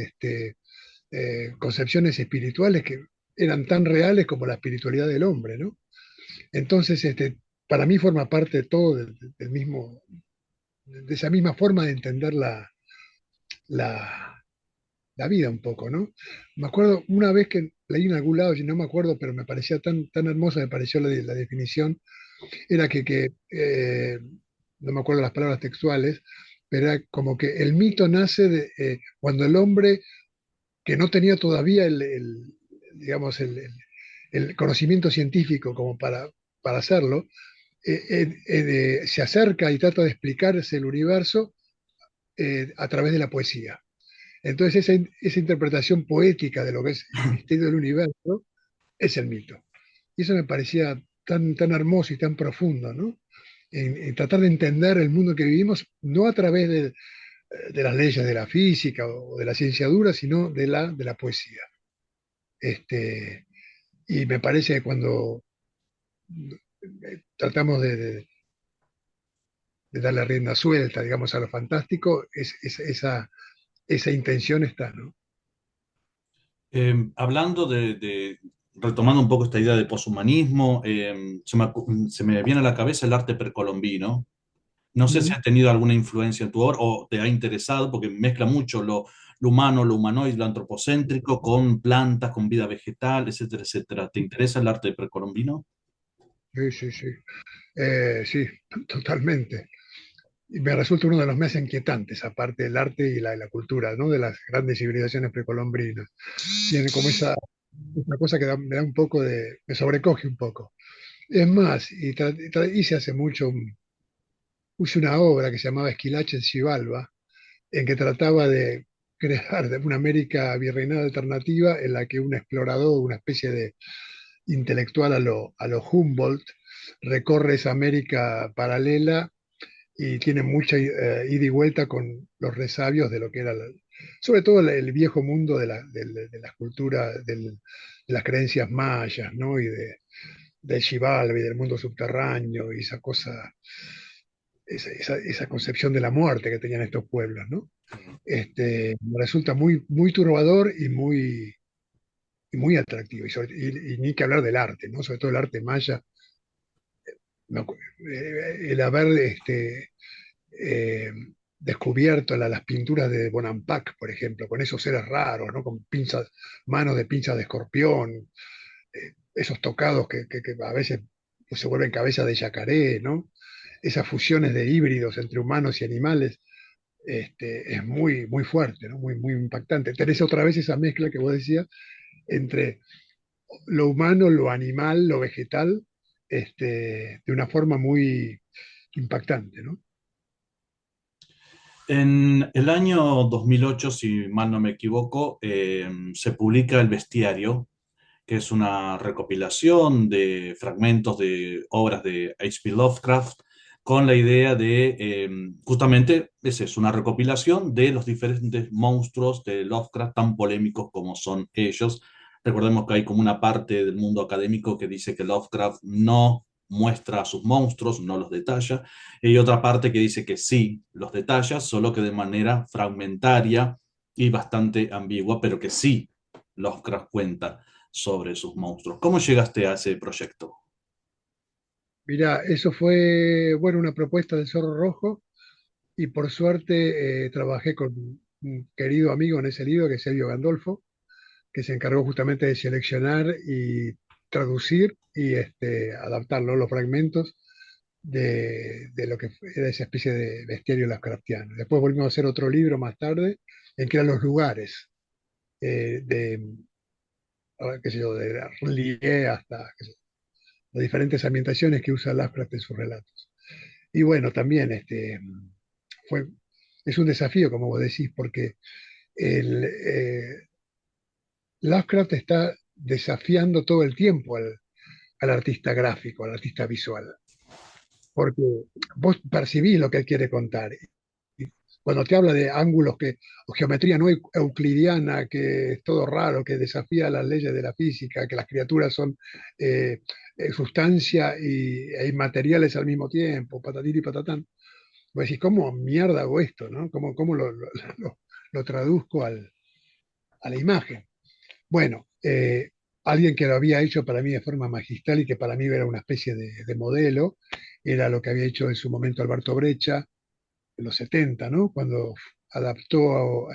concepciones espirituales que eran tan reales como la espiritualidad del hombre, ¿no? Entonces, para mí forma parte todo del mismo, de esa misma forma de entender la, la vida un poco, ¿no? Me acuerdo una vez que leí en algún lado, y no me acuerdo, pero me parecía tan hermosa, me pareció la definición, era no me acuerdo las palabras textuales, pero era como que el mito nace cuando el hombre, que no tenía todavía digamos, el conocimiento científico como para hacerlo, se acerca y trata de explicarse el universo a través de la poesía. Entonces esa interpretación poética de lo que es el misterio del universo es el mito. Y eso me parecía tan hermoso y tan profundo, ¿no? En tratar de entender el mundo que vivimos, no a través de las leyes de la física o de la ciencia dura, sino de la poesía. Este, y me parece que cuando tratamos de darle rienda suelta, digamos, a lo fantástico, esa intención está, ¿no? Hablando retomando un poco esta idea de poshumanismo, se me viene a la cabeza el arte precolombino. No sé si Mm. ha tenido alguna influencia en tu obra o te ha interesado, porque mezcla mucho lo humano, lo humanoide, lo antropocéntrico, con plantas, con vida vegetal, etcétera, etcétera. ¿Te interesa el arte precolombino? Sí, sí, sí. Sí, totalmente. Y me resulta uno de los más inquietantes, aparte del arte y la cultura, ¿no? De las grandes civilizaciones precolombrinas. Tiene como esa cosa que me da un poco me sobrecoge un poco. Es más, hice hace mucho, hice una obra que se llamaba Esquilache en Xibalba, en que trataba de crear una América virreinal alternativa en la que un explorador, una especie de intelectual a lo Humboldt, recorre esa América paralela y tiene mucha ida y vuelta con los resabios de lo que era, sobre todo el viejo mundo de la cultura, de las creencias mayas, ¿no? Y del Xibalba y del mundo subterráneo y esa cosa, esa concepción de la muerte que tenían estos pueblos, ¿no? Me resulta muy turbador y muy atractivo, y ni que hablar del arte, ¿no? Sobre todo el arte maya, el haber eh, descubierto las pinturas de Bonampak, por ejemplo, con esos seres raros, ¿no? Con pinzas, manos de pinzas de escorpión, esos tocados que a veces pues, se vuelven cabeza de yacaré, ¿no? Esas fusiones de híbridos entre humanos y animales, es muy fuerte, ¿no? Muy impactante. Tenés otra vez esa mezcla que vos decías entre lo humano, lo animal, lo vegetal, de una forma muy impactante, ¿no? En el año 2008, si mal no me equivoco, se publica El Bestiario, que es una recopilación de fragmentos de obras de H.P. Lovecraft, con la idea de, justamente, es una recopilación de los diferentes monstruos de Lovecraft, tan polémicos como son ellos. Recordemos que hay como una parte del mundo académico que dice que Lovecraft no muestra a sus monstruos, no los detalla, y hay otra parte que dice que sí los detalla, solo que de manera fragmentaria y bastante ambigua, pero que sí Lovecraft cuenta sobre sus monstruos. ¿Cómo llegaste a ese proyecto? Mira, eso fue, bueno, una propuesta del Zorro Rojo y por suerte trabajé con un querido amigo en ese libro, que es Elvio Gandolfo, que se encargó justamente de seleccionar y traducir y adaptar, ¿no? Los fragmentos de lo que era esa especie de bestiario Lovecraftiano. Después volvimos a hacer otro libro más tarde, en que eran los lugares, de, qué sé yo, de Arlié hasta qué sé yo, las diferentes ambientaciones que usa Lovecraft en sus relatos. Y bueno, también fue, es un desafío, como vos decís, porque Lovecraft está desafiando todo el tiempo al artista gráfico, al artista visual, porque vos percibís lo que él quiere contar, cuando te habla de ángulos o geometría no euclidiana, que es todo raro, que desafía las leyes de la física, que las criaturas son eh, sustancia e inmateriales al mismo tiempo, patatín y patatán, pues decís, ¿cómo mierda hago esto, no? ¿Cómo lo traduzco a la imagen? Bueno, alguien que lo había hecho para mí de forma magistral y que para mí era una especie de modelo, era lo que había hecho en su momento Alberto Breccia en los 70, ¿no? Cuando adaptó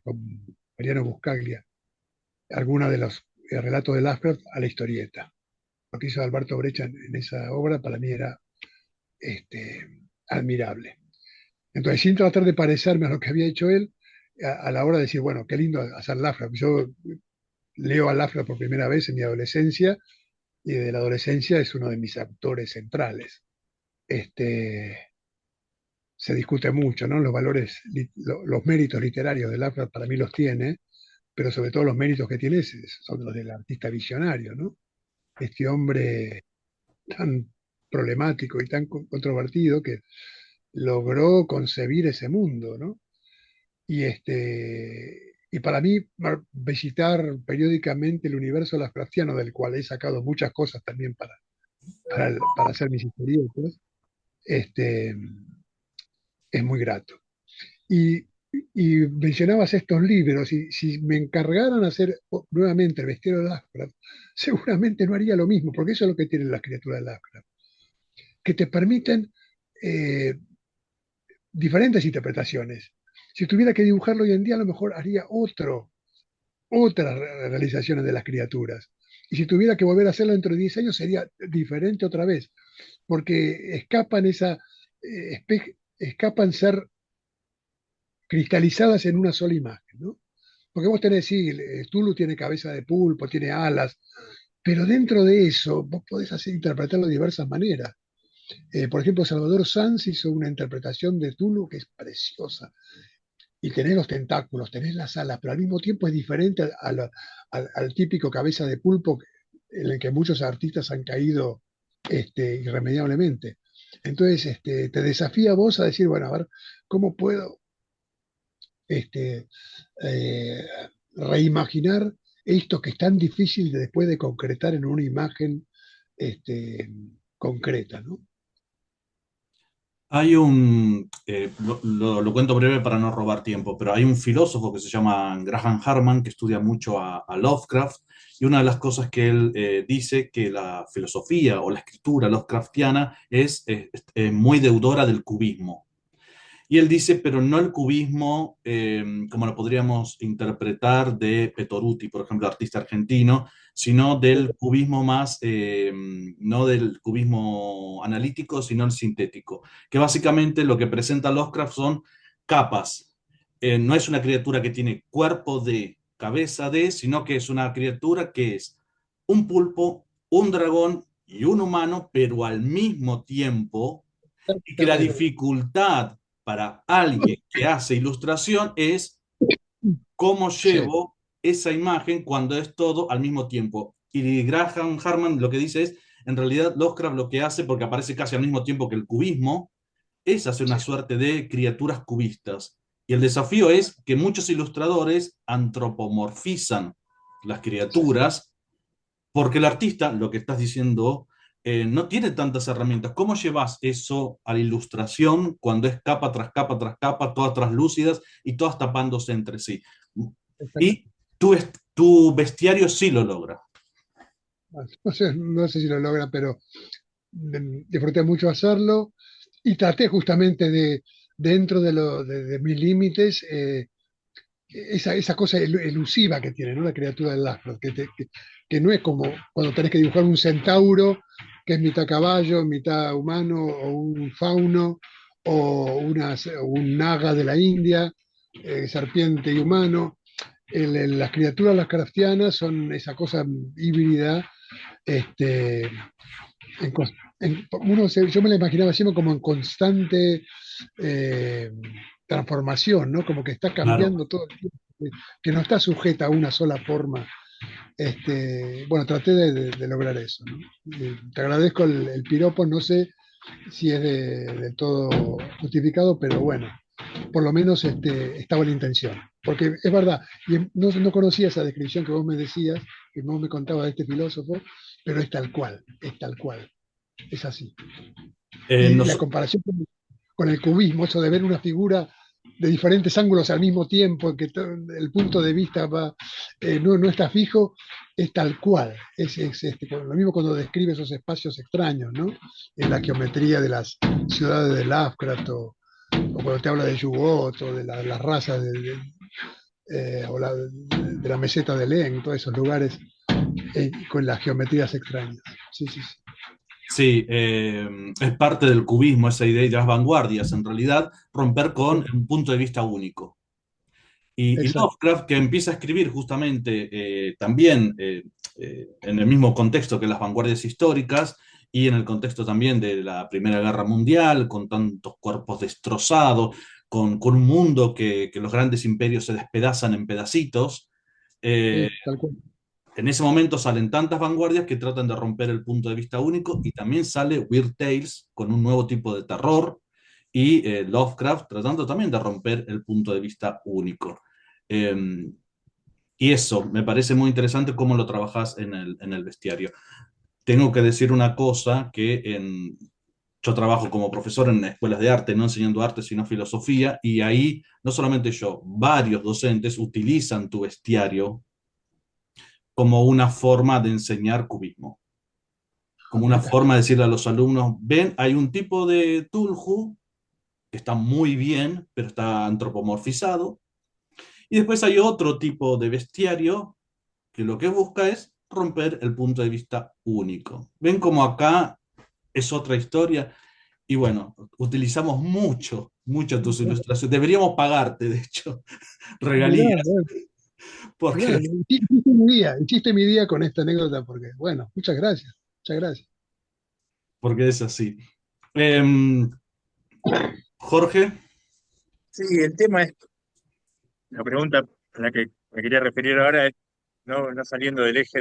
con Mariano Buscaglia algunos de los relatos de Lovecraft a la historieta. Lo que hizo Alberto Breccia en esa obra para mí era admirable. Entonces, sin tratar de parecerme a lo que había hecho él, a la hora de decir, bueno, qué lindo hacer Lovecraft. Yo leo a Lovecraft por primera vez en mi adolescencia y de la adolescencia es uno de mis autores centrales. Este, Se discute mucho, ¿no? Los valores, los méritos literarios de Lovecraft para mí los tiene, pero sobre todo los méritos que tiene son los del artista visionario, ¿no? Este hombre tan problemático y tan controvertido que logró concebir ese mundo, ¿no? Y para mí, visitar periódicamente el universo Lovecraftiano, del cual he sacado muchas cosas también para hacer mis historietas, este, es muy grato. Y, y mencionabas estos libros, y si me encargaran hacer nuevamente el bestiario de Lovecraft, seguramente no haría lo mismo, porque eso es lo que tienen las criaturas de Lovecraft, que te permiten eh, diferentes interpretaciones. Si tuviera que dibujarlo hoy en día, a lo mejor haría otras realizaciones de las criaturas. Y si tuviera que volver a hacerlo dentro de 10 años, sería diferente otra vez, porque escapan ser cristalizadas en una sola imagen, ¿no? Porque vos tenés, sí, Tulu tiene cabeza de pulpo, tiene alas, pero dentro de eso vos podés interpretarlo de diversas maneras. Por ejemplo, Salvador Sanz hizo una interpretación de Tulu que es preciosa. Y tenés los tentáculos, tenés las alas, pero al mismo tiempo es diferente al típico cabeza de pulpo en el que muchos artistas han caído irremediablemente. Entonces, te desafía a vos a decir, bueno, a ver, ¿cómo puedo este, eh, reimaginar esto que es tan difícil de después de concretar en una imagen este, concreta, ¿no? Hay lo cuento breve para no robar tiempo, pero hay un filósofo que se llama Graham Harman que estudia mucho a Lovecraft y una de las cosas que él dice que la filosofía o la escritura Lovecraftiana es muy deudora del cubismo. Y él dice, pero no el cubismo como lo podríamos interpretar de Petoruti, por ejemplo, artista argentino, sino del cubismo más, no del cubismo analítico, sino el sintético, que básicamente lo que presenta Lovecraft son capas. No es una criatura que tiene cuerpo de, cabeza de, sino que es una criatura que es un pulpo, un dragón y un humano, pero al mismo tiempo y que la dificultad para alguien que hace ilustración es cómo Sí, llevo esa imagen cuando es todo al mismo tiempo. Y Graham Harman lo que dice es, en realidad Lovecraft lo que hace, porque aparece casi al mismo tiempo que el cubismo, es hacer una sí, suerte de criaturas cubistas. Y el desafío es que muchos ilustradores antropomorfizan las sí. criaturas porque el artista, lo que estás diciendo, no tiene tantas herramientas. ¿Cómo llevas eso a la ilustración cuando es capa tras capa tras capa, todas translúcidas y todas tapándose entre sí? Y tu bestiario sí lo logra. No sé si lo logra, pero disfruté mucho hacerlo y traté justamente dentro de mis límites, esa cosa elusiva que tiene, ¿no? La criatura del Lovecraft, que no es como cuando tenés que dibujar un centauro, que es mitad caballo, mitad humano, o un fauno, o un naga de la India, serpiente y humano. Las criaturas las craftianas son esa cosa híbrida, este, yo me la imaginaba siempre como en constante eh, transformación, ¿no? Como que está Claro. cambiando todo el tiempo, que no está sujeta a una sola forma. Bueno, traté de lograr eso, ¿no? Te agradezco el piropo, no sé si es del todo justificado, pero bueno, por lo menos estaba la intención. Porque es verdad, y no conocía esa descripción que vos me decías, que vos me contabas de este filósofo, pero es tal cual, es así. Y la Nos- comparación con el cubismo, eso de ver una figura de diferentes ángulos al mismo tiempo, en que el punto de vista no está fijo, es tal cual. Lo mismo cuando describe esos espacios extraños, ¿no? En la geometría de las ciudades de Lovecraft, o cuando te habla de Yugot, o de las razas de la meseta de Len, todos esos lugares con las geometrías extrañas. Sí, sí, sí. sí, es parte del cubismo esa idea de las vanguardias, en realidad, romper con Sí, un punto de vista único. Y exacto. Lovecraft, que empieza a escribir justamente también en el mismo contexto que las vanguardias históricas y en el contexto también de la Primera Guerra Mundial, con tantos cuerpos destrozados, con un mundo que los grandes imperios se despedazan en pedacitos. eh, Tal cual. en ese momento salen tantas vanguardias que tratan de romper el punto de vista único y también sale Weird Tales con un nuevo tipo de terror y Lovecraft tratando también de romper el punto de vista único. Eh, y eso, me parece muy interesante cómo lo trabajas en el bestiario. Tengo que decir una cosa, yo trabajo como profesor en escuelas de arte, no enseñando arte, sino filosofía, y ahí no solamente yo, varios docentes utilizan tu bestiario como una forma de enseñar cubismo, Ah, como una mira. forma de decirle a los alumnos, ven, hay un tipo de Tulhu que está muy bien, pero está antropomorfizado, y después hay otro tipo de bestiario que lo que busca es romper el punto de vista único. Ven como acá es otra historia y bueno, utilizamos mucho tus ilustraciones. Deberíamos pagarte, de hecho, Mirá, regalías, bueno, mirá, porque, hiciste mi día con esta anécdota, porque, bueno, muchas gracias. porque es así. Em, Jorge, Sí, el tema es, la pregunta a la que me quería referir ahora es, no saliendo del eje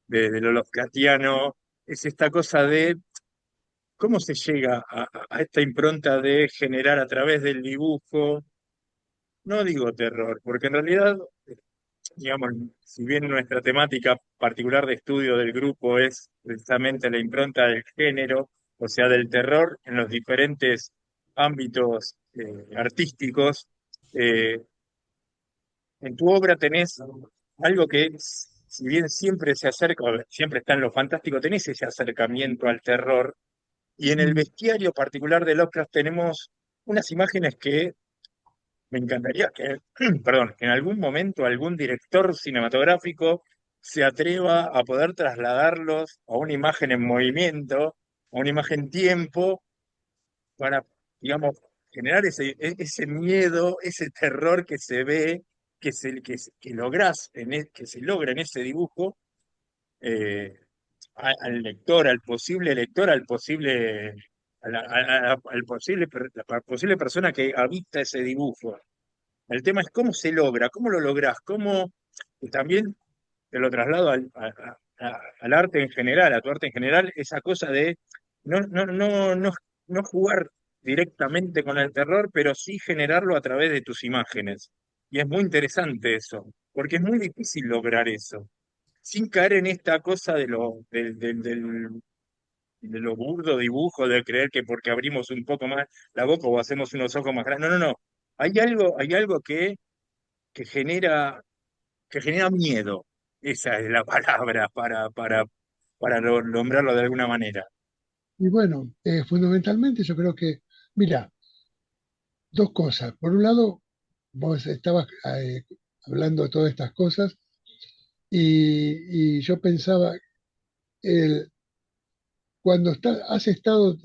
de lo Lovecraftiano, es esta cosa de cómo se llega a esta impronta de generar a través del dibujo, no digo terror, porque en realidad, digamos, si bien nuestra temática particular de estudio del grupo es precisamente la impronta del género, o sea, del terror en los diferentes ámbitos artísticos, eh, en tu obra tenés algo que, si bien siempre se acerca, siempre está en lo fantástico, tenés ese acercamiento al terror, y en el Mm, bestiario particular de Lovecraft tenemos unas imágenes que me encantaría que, perdón, que en algún momento algún director cinematográfico se atreva a poder trasladarlos a una imagen en movimiento, a una imagen tiempo, para, digamos, generar ese miedo, ese terror que se ve, que lográs, que se logra en ese dibujo, eh, al lector, al posible lector, al posible, al posible, la posible persona que habita ese dibujo. El tema es cómo se logra, cómo lo lográs, cómo y también te lo traslado al arte en general, a tu arte en general, esa cosa de no jugar directamente con el terror, pero sí generarlo a través de tus imágenes. Y es muy interesante eso, porque es muy difícil lograr eso, sin caer en esta cosa de lo burdo dibujo, de creer que porque abrimos un poco más la boca o hacemos unos ojos más grandes. No, no, no. Hay algo que que genera miedo. Esa es la palabra para nombrarlo de alguna manera. Y bueno, fundamentalmente yo creo que, mira, dos cosas. Por un lado, vos estabas hablando de todas estas cosas y yo pensaba, el, cuando has estado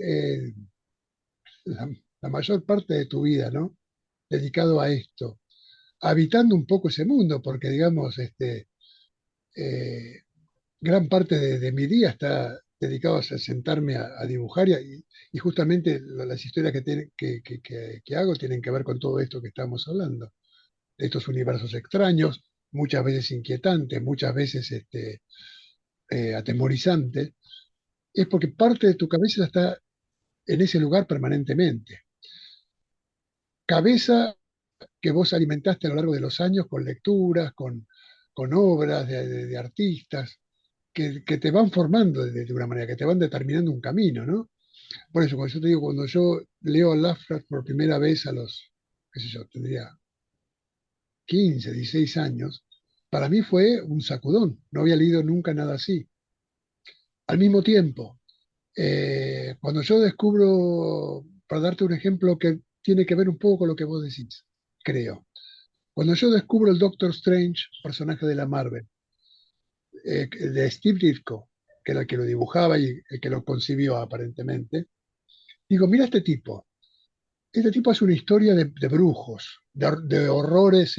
la, la mayor parte de tu vida, ¿no? Dedicado a esto, habitando un poco ese mundo, porque digamos, eh, gran parte de mi día está dedicado a sentarme a dibujar y justamente las historias que hago tienen que ver con todo esto que estamos hablando, de estos universos extraños, muchas veces inquietantes, muchas veces atemorizantes, es porque parte de tu cabeza está en ese lugar permanentemente. cabeza que vos alimentaste a lo largo de los años con lecturas, con obras de artistas, que te van formando de una manera, que te van determinando un camino, ¿no? Por eso, cuando yo te digo, cuando yo leo a Lovecraft por primera vez a los, qué sé yo, tendría 15, 16 años, para mí fue un sacudón. No había leído nunca nada así. Al mismo tiempo, cuando yo descubro, para darte un ejemplo que tiene que ver un poco con lo que vos decís, creo. Cuando yo descubro el Doctor Strange, personaje de la Marvel, de Steve Ditko, que era el que lo dibujaba y el que lo concibió aparentemente, digo, mira este tipo hace una historia de brujos, de horrores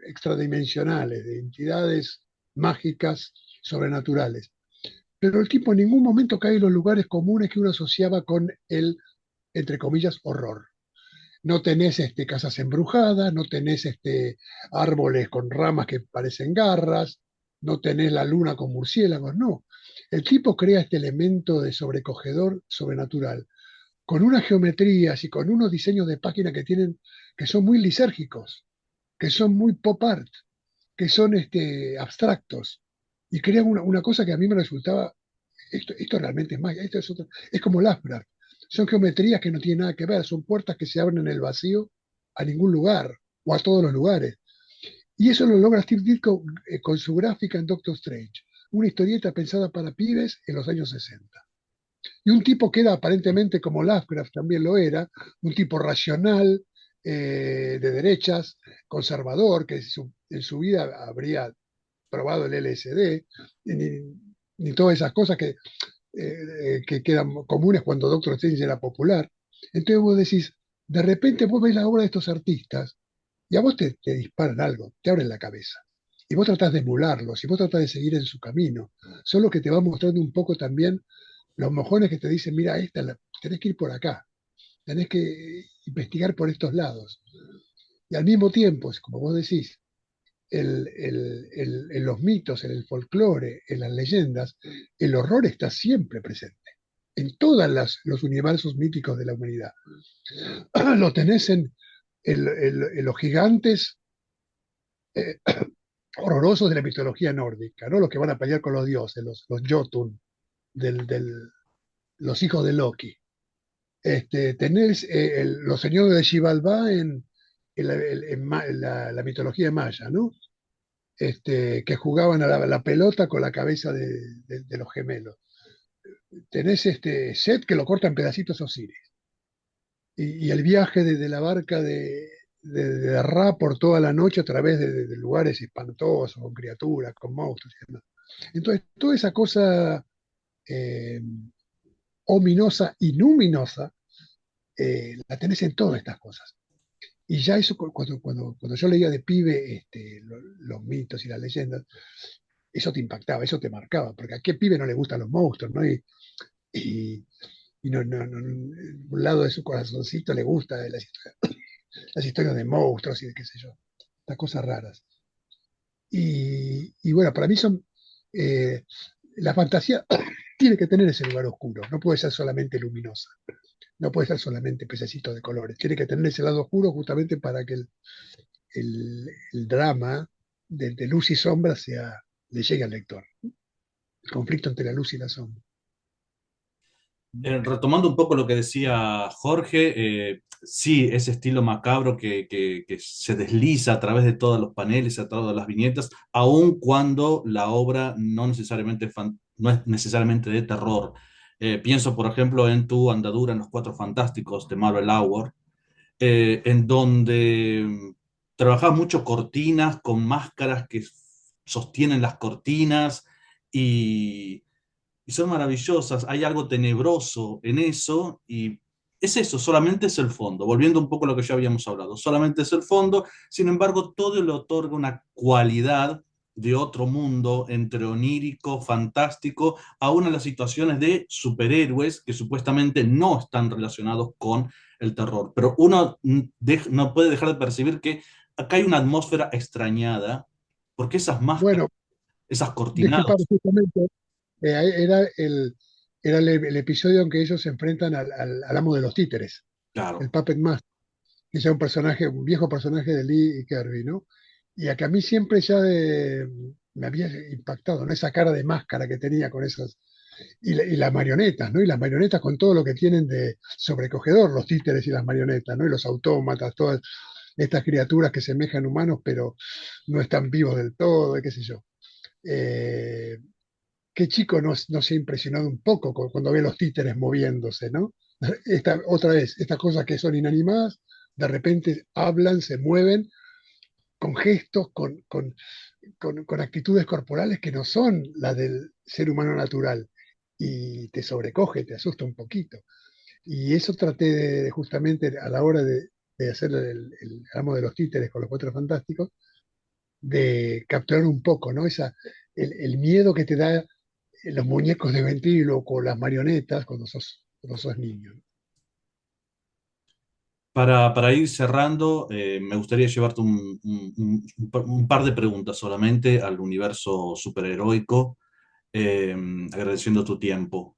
extradimensionales, de entidades mágicas, sobrenaturales. Pero el tipo en ningún momento cae en los lugares comunes que uno asociaba con el, entre comillas, horror. No tenés casas embrujadas, no tenés árboles con ramas que parecen garras, no tenés la luna con murciélagos, no. El tipo crea este elemento de sobrecogedor sobrenatural, con unas geometrías y con unos diseños de página que son muy lisérgicos, que son muy pop art, que son abstractos, y crean una cosa que a mí me resultaba, esto realmente es magia, es como Lovecraft, son geometrías que no tienen nada que ver, son puertas que se abren en el vacío a ningún lugar, o a todos los lugares. Y eso lo logra Steve Ditko con su gráfica en Doctor Strange, una historieta pensada para pibes en los años 60. Y un tipo que era aparentemente como Lovecraft también lo era, un tipo racional, de derechas, conservador, que en su vida habría probado el LSD, ni todas esas cosas que quedan comunes cuando Doctor Strange era popular. Entonces vos decís, de repente vos ves la obra de estos artistas y a vos te disparan algo, te abren la cabeza. Y vos tratás de emularlos, y vos tratás de seguir en su camino. Solo que te va mostrando un poco también los mojones que te dicen, mira, tenés que ir por acá, tenés que investigar por estos lados. Y al mismo tiempo, es como vos decís, en los mitos, en el folclore, en las leyendas, el horror está siempre presente, en todos los universos míticos de la humanidad. Lo tenés en los gigantes eh, horrorosos de la mitología nórdica, ¿no? Los que van a pelear con los dioses, los Jotun, los hijos de Loki. Tenés los señores de Xibalbá en la mitología maya, ¿no? Que jugaban a la pelota con la cabeza de los gemelos. Tenés Set que lo corta en pedacitos Osiris. Y el viaje desde la barca de Ra por toda la noche a través de lugares espantosos, con criaturas, con monstruos y demás. Entonces, toda esa cosa eh, ominosa y luminosa la tenés en todas estas cosas. Y ya eso, cuando yo leía de pibe los mitos y las leyendas, eso te impactaba, eso te marcaba, porque a qué pibe no le gustan los monstruos, ¿no? Y, y un lado de su corazoncito le gusta de las historias de monstruos y de qué sé yo, estas cosas raras. Y bueno, para mí eh, la fantasía tiene que tener ese lugar oscuro, no puede ser solamente luminosa, no puede ser solamente pececitos de colores, tiene que tener ese lado oscuro justamente para que el drama de luz y sombra le llegue al lector, el conflicto entre la luz y la sombra. Retomando un poco lo que decía Jorge, sí, ese estilo macabro que se desliza a través de todos los paneles, a través de las viñetas, aun cuando la obra no es necesariamente de terror. Pienso, por ejemplo, en tu andadura en Los Cuatro Fantásticos de Marvel Hour, en donde trabajas mucho cortinas con máscaras que sostienen las cortinas y son maravillosas. Hay algo tenebroso en eso y es eso, solamente es el fondo. Volviendo un poco a lo que ya habíamos hablado, solamente es el fondo. Sin embargo, todo le otorga una cualidad de otro mundo, entre onírico, fantástico, aún a las situaciones de superhéroes que supuestamente no están relacionados con el terror. Pero uno no puede dejar de percibir que acá hay una atmósfera extrañada, porque esas máscaras, Bueno, esas disculpa, cortinadas, justamente, era el episodio en que ellos se enfrentan al amo de los títeres, claro. el Puppet Master. que ya un personaje, un viejo personaje de Lee y Kirby, ¿no? Y a que a mí siempre me había impactado, ¿no? Esa cara de máscara que tenía con esas, y las marionetas, ¿no? Y las marionetas con todo lo que tienen de sobrecogedor, los títeres y las marionetas, ¿no? Y los autómatas, todas estas criaturas que semejan humanos, pero no están vivos del todo, qué sé yo. Eh, ¿Qué chico no se ha impresionado un poco cuando ve los títeres moviéndose, ¿no? Otra vez, estas cosas que son inanimadas, de repente hablan, se mueven con gestos, con actitudes corporales que no son las del ser humano natural. Y te sobrecoge, te asusta un poquito. Y eso traté justamente a la hora de hacer el amo de los títeres con los Cuatro Fantásticos, de capturar un poco, ¿no? El miedo que te da los muñecos de ventríloco, las marionetas, cuando sos niño. Para ir cerrando, me gustaría llevarte un par de preguntas solamente al universo superheroico, eh, agradeciendo tu tiempo.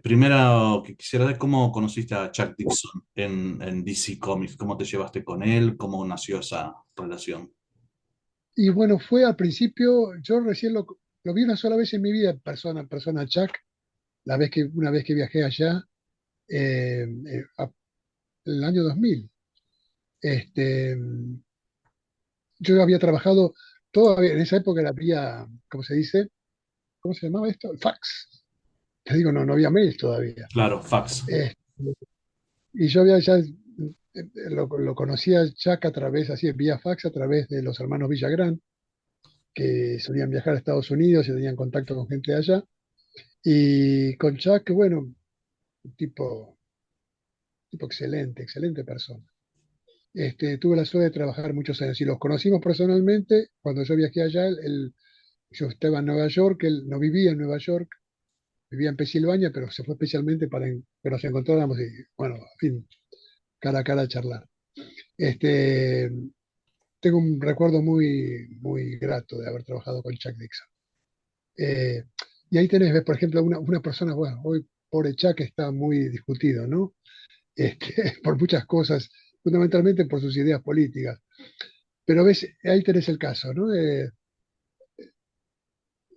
Primero, que quisiera ver cómo conociste a Chuck Dixon en DC Comics, cómo te llevaste con él, cómo nació esa relación. Y bueno, fue al principio, yo recién lo vi una sola vez en mi vida, en persona Chuck, una vez que viajé allá, el año 2000. Este, yo había trabajado, todavía en esa época había, ¿cómo se dice? ¿Cómo se llamaba esto? El fax. Te digo, no había mail todavía. Claro, fax. Eh, y yo había ya, lo conocía Chuck a través, así, vía fax, a través de los hermanos Villagrán, que solían viajar a Estados Unidos y tenían contacto con gente de allá. Y con Chuck, bueno, un tipo excelente, excelente persona. Tuve la suerte de trabajar muchos años y los conocimos personalmente cuando yo viajé allá. Yo estaba en Nueva York, él no vivía en Nueva York, vivía en Pensilvania, pero se fue especialmente para que nos encontráramos y, bueno, a fin, cara a cara a charlar. Este, Tengo un recuerdo muy grato de haber trabajado con Chuck Dixon. Eh, y ahí tenés, ves, por ejemplo, una persona, bueno, hoy pobre Chuck está muy discutido, ¿no? Por muchas cosas, fundamentalmente por sus ideas políticas. Pero ves, ahí tenés el caso, ¿no?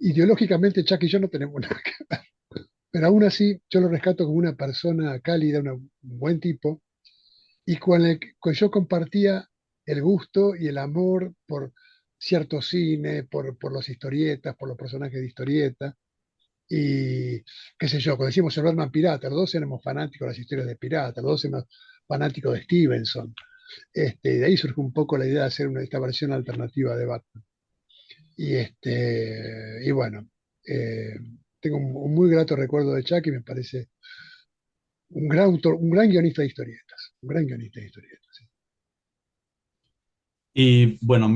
Ideológicamente Chuck y yo no tenemos nada que ver, pero aún así yo lo rescato como una persona cálida, un buen tipo, y con yo compartía el gusto y el amor por cierto cine, por los historietas, por los personajes de historieta, y qué sé yo, cuando decimos el Batman Pirata, los dos éramos fanáticos de las historias de pirata, los dos éramos fanáticos de Stevenson. De ahí surge un poco la idea de hacer esta versión alternativa de Batman. Y bueno, eh, tengo un muy grato recuerdo de Chuck y me parece un gran autor, un gran guionista de historietas, un gran guionista de historietas. Sí. Y bueno,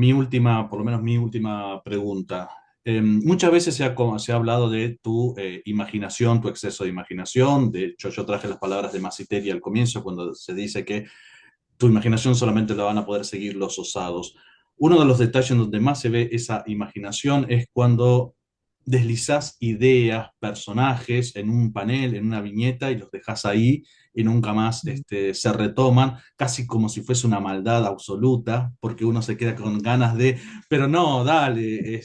por lo menos mi última pregunta. Muchas veces se ha hablado de tu imaginación, tu exceso de imaginación. De hecho, yo traje las palabras de Masiteri al comienzo cuando se dice que tu imaginación solamente la van a poder seguir los osados. Uno de los detalles en donde más se ve esa imaginación es cuando deslizás ideas, personajes en un panel, en una viñeta y los dejas ahí y nunca más se retoman, casi como si fuese una maldad absoluta, porque uno se queda con ganas de, pero no, dale,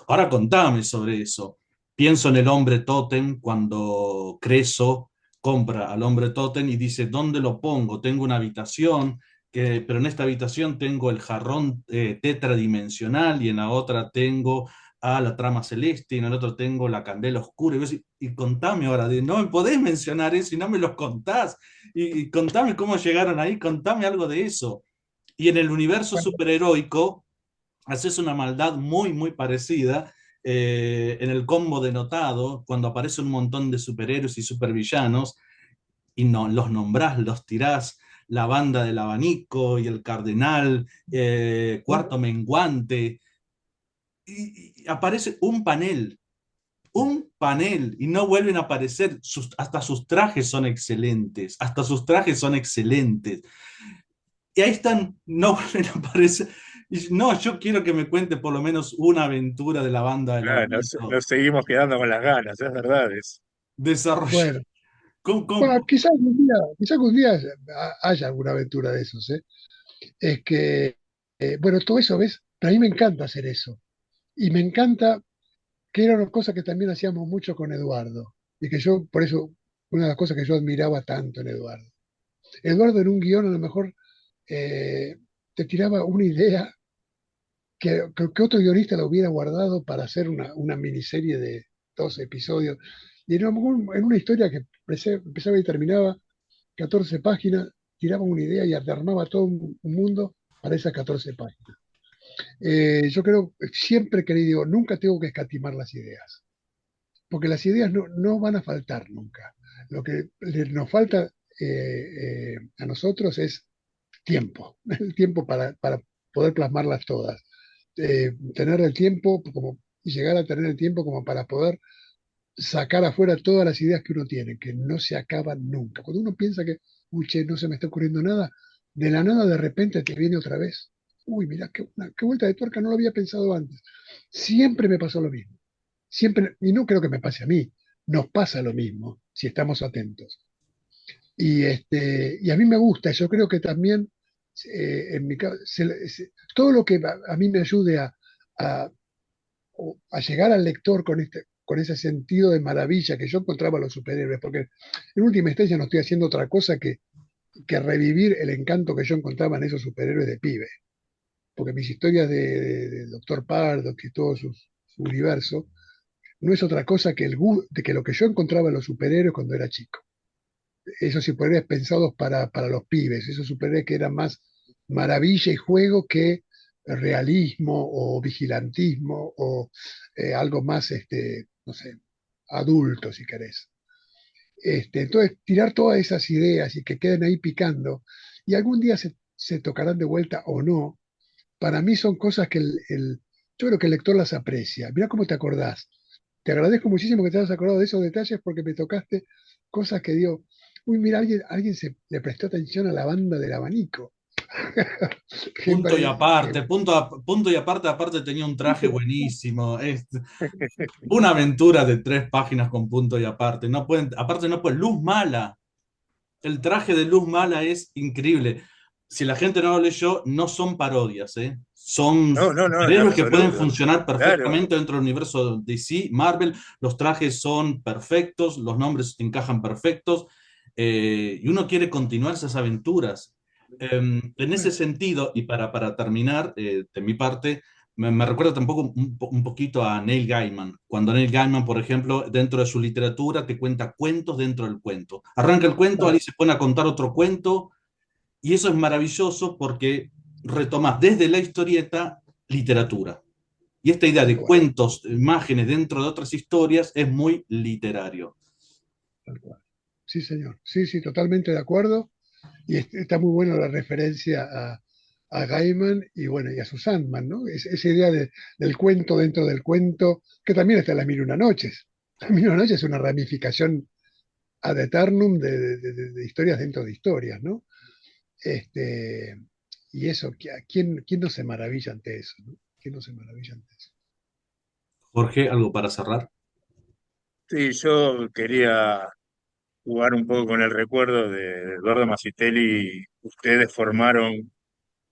ahora contame sobre eso. Pienso en el hombre tótem cuando Creso compra al hombre tótem y dice, ¿dónde lo pongo? Tengo una habitación, pero en esta habitación tengo el jarrón tetradimensional y en la otra tengo a la trama celeste y en el otro tengo la candela oscura. Y contame ahora, no me podés mencionar eso y no me los contás. Y contame cómo llegaron ahí, contame algo de eso. Y en el universo Bueno, superheroico, haces una maldad muy parecida en el combo denotado, cuando aparece un montón de superhéroes y supervillanos, y no, los nombrás, los tirás, la banda del abanico y el cardenal, cuarto menguante, y aparece un panel, y no vuelven a aparecer, hasta sus trajes son excelentes, hasta sus trajes son excelentes. Y ahí están, no vuelven a aparecer. Y no, yo quiero que me cuente por lo menos una aventura de la banda del Claro, abanico. nos seguimos quedando con las ganas, es verdad. bueno, Bueno, quizá algún día haya alguna aventura de esos, ¿eh? Es que, bueno, todo eso, ¿ves? Pero a mí me encanta hacer eso. Y me encanta, que era una cosa que también hacíamos mucho con Eduardo. Y que yo, por eso, una de las cosas que yo admiraba tanto en Eduardo. Eduardo en un guión a lo mejor eh, te tiraba una idea que otro guionista lo hubiera guardado para hacer una miniserie de 12 episodios. Y en una historia que empezaba y terminaba, 14 páginas, tiraba una idea y armaba todo un mundo para esas 14 páginas. Yo creo, siempre que digo, nunca tengo que escatimar las ideas, porque las ideas no van a faltar nunca. Lo que nos falta a nosotros es tiempo, el tiempo para poder plasmarlas todas. Tener el tiempo como, y llegar a tener el tiempo como para poder sacar afuera todas las ideas que uno tiene, que no se acaban nunca. Cuando uno piensa que, uy, che, no se me está ocurriendo nada, de la nada de repente te viene otra vez. Uy, mira, qué vuelta de tuerca, no lo había pensado antes. Siempre me pasó lo mismo. Siempre, y no creo que me pase a mí, nos pasa lo mismo si estamos atentos. Y a mí me gusta, yo creo que también en mi caso, todo lo que a mí me ayude a, a llegar al lector con ese sentido de maravilla que yo encontraba en los superhéroes, porque en última instancia no estoy haciendo otra cosa que revivir el encanto que yo encontraba en esos superhéroes de pibe, porque mis historias de Doctor Pardo, que todo su universo, no es otra cosa que, de que lo que yo encontraba en los superhéroes cuando era chico. Esos superhéroes pensados para los pibes, esos superhéroes que eran más maravilla y juego que realismo o vigilantismo o algo más, no sé, adulto, si querés. Entonces, tirar todas esas ideas y que queden ahí picando, y algún día se tocarán de vuelta o no, para mí son cosas que yo creo que el lector las aprecia. Mira cómo te acordás. Te agradezco muchísimo que te hayas acordado de esos detalles porque me tocaste cosas que digo, uy, mira, alguien le prestó atención a la banda del abanico. Que Punto y que- aparte, punto y aparte, aparte tenía un traje buenísimo. Una aventura de 3 páginas con punto y aparte. No pueden, aparte no pueden, Luz Mala. El traje de Luz Mala es increíble. Si la gente no lo leyó, no son parodias, ¿eh? Son No, no, no, en superhéroes que pueden absoluto. funcionar Claro. perfectamente dentro del universo DC, Marvel. Los trajes son perfectos, los nombres encajan perfectos, y uno quiere continuar esas aventuras. En ese bueno, sentido, y para terminar, de mi parte, me recuerda tampoco un poquito a Neil Gaiman, cuando Neil Gaiman, por ejemplo, dentro de su literatura te cuenta cuentos dentro del cuento. Arranca el cuento, claro, ahí se pone a contar otro cuento, y eso es maravilloso porque retomas desde la historieta literatura. Y esta idea tal de cual, cuentos, imágenes dentro de otras historias es muy literario. tal cual. Sí, señor. Sí, sí, totalmente de acuerdo. Y está muy buena la referencia a Gaiman y bueno, y a su Sandman, ¿no? Esa idea del cuento dentro del cuento, que también está en las Mil y una Noches. Las Mil y una Noches es una ramificación ad eternum de historias dentro de historias, ¿no? Este, y eso, ¿quién no se maravilla ante eso, ¿no? ¿Quién no se maravilla ante eso? Jorge, ¿algo para cerrar? Sí, yo quería jugar un poco con el recuerdo de Eduardo Masitelli. Ustedes formaron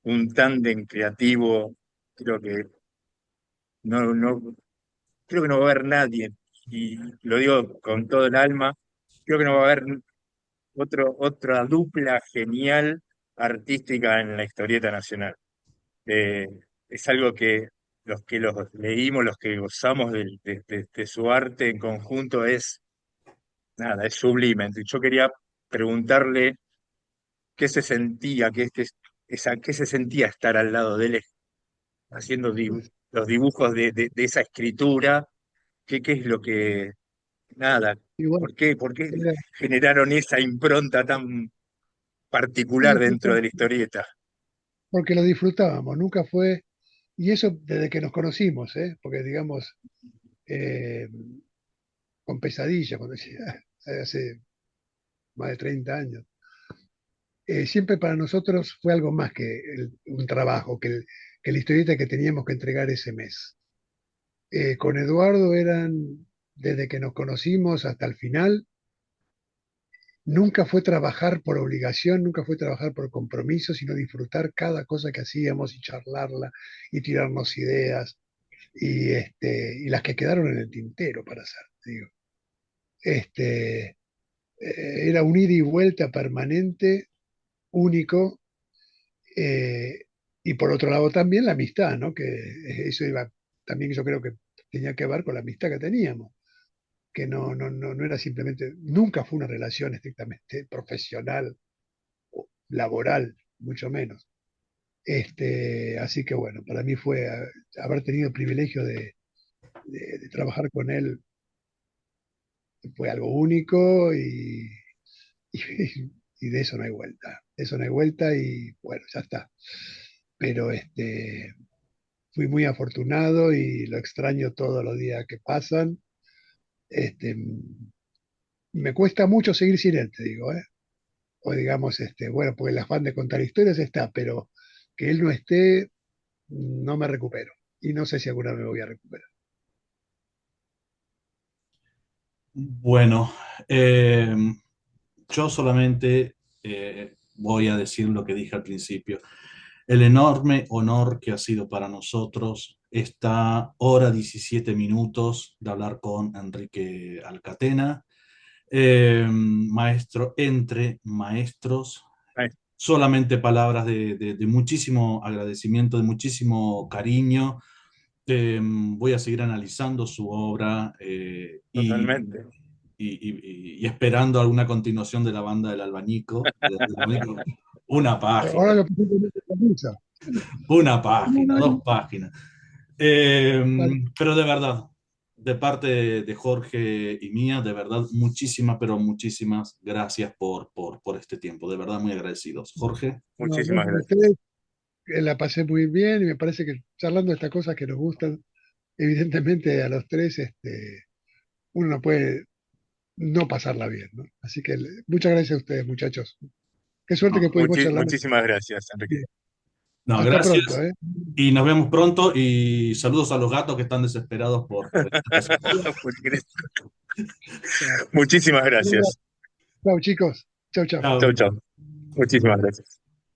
un tándem creativo. Creo que no, creo que no va a haber nadie, y lo digo con todo el alma, creo que no va a haber otra dupla genial artística en la historieta nacional. Eh, es algo que los leímos, los que gozamos de su arte en conjunto, es nada, es sublime. Yo quería preguntarle qué se sentía, qué se sentía estar al lado de él haciendo los dibujos de esa escritura, qué es lo que, nada, Y bueno, por qué era- generaron esa impronta tan particular y dentro de la historieta. porque lo disfrutábamos, nunca fue, y eso desde que nos conocimos, ¿eh? Porque digamos, eh, con pesadilla, cuando decía, hace más de 30 años. Siempre para nosotros fue algo más que un trabajo, que la historieta que teníamos que entregar ese mes. Con Eduardo eran, desde que nos conocimos hasta el final, nunca fue trabajar por obligación, nunca fue trabajar por compromiso, sino disfrutar cada cosa que hacíamos y charlarla y tirarnos ideas y las que quedaron en el tintero para hacer, digo. Era un ida y vuelta permanente, único, eh, y por otro lado también la amistad, ¿no? Que eso iba, también yo creo que tenía que ver con la amistad que teníamos, que no era simplemente, nunca fue una relación estrictamente profesional o laboral, mucho menos. Así que bueno, para mí fue haber tenido el privilegio de trabajar con él fue algo único y, y de eso no hay vuelta. De eso no hay vuelta y bueno, ya está. Pero fui muy afortunado y lo extraño todos los días que pasan. Este, Me cuesta mucho seguir sin él, te digo, ¿eh? O digamos, bueno, porque el afán de contar historias está, pero que él no esté, no me recupero. Y no sé si alguna vez me voy a recuperar. Bueno, yo solamente voy a decir lo que dije al principio. El enorme honor que ha sido para nosotros esta hora 17 minutos de hablar con Enrique Alcatena, maestro entre maestros. Ay, Solamente palabras de muchísimo agradecimiento, de muchísimo cariño. Voy a seguir analizando su obra totalmente. y esperando alguna continuación de la banda del Albanico. Una Ahora página, lo presento en esta camisa. una página, dos páginas. Vale. Pero de verdad, de parte de Jorge y mía, de verdad, muchísimas, pero muchísimas gracias por este tiempo. De verdad, muy agradecidos. Jorge. No, Muchísimas gracias a gracias. ustedes, la pasé muy bien y me parece que charlando de estas cosas que nos gustan, evidentemente a los tres, uno no puede no pasarla bien, ¿no? Así que muchas gracias a ustedes, muchachos. Qué suerte que No, pudimos charlar. Muchísimas gracias, Enrique. no, Hasta pronto, gracias. ¿eh? Y nos vemos pronto y saludos a los gatos que están desesperados por esta cosa. Chao, Muchísimas gracias. chao, chicos. Chao, chao. Chau, Chao. chau. Muchísimas gracias.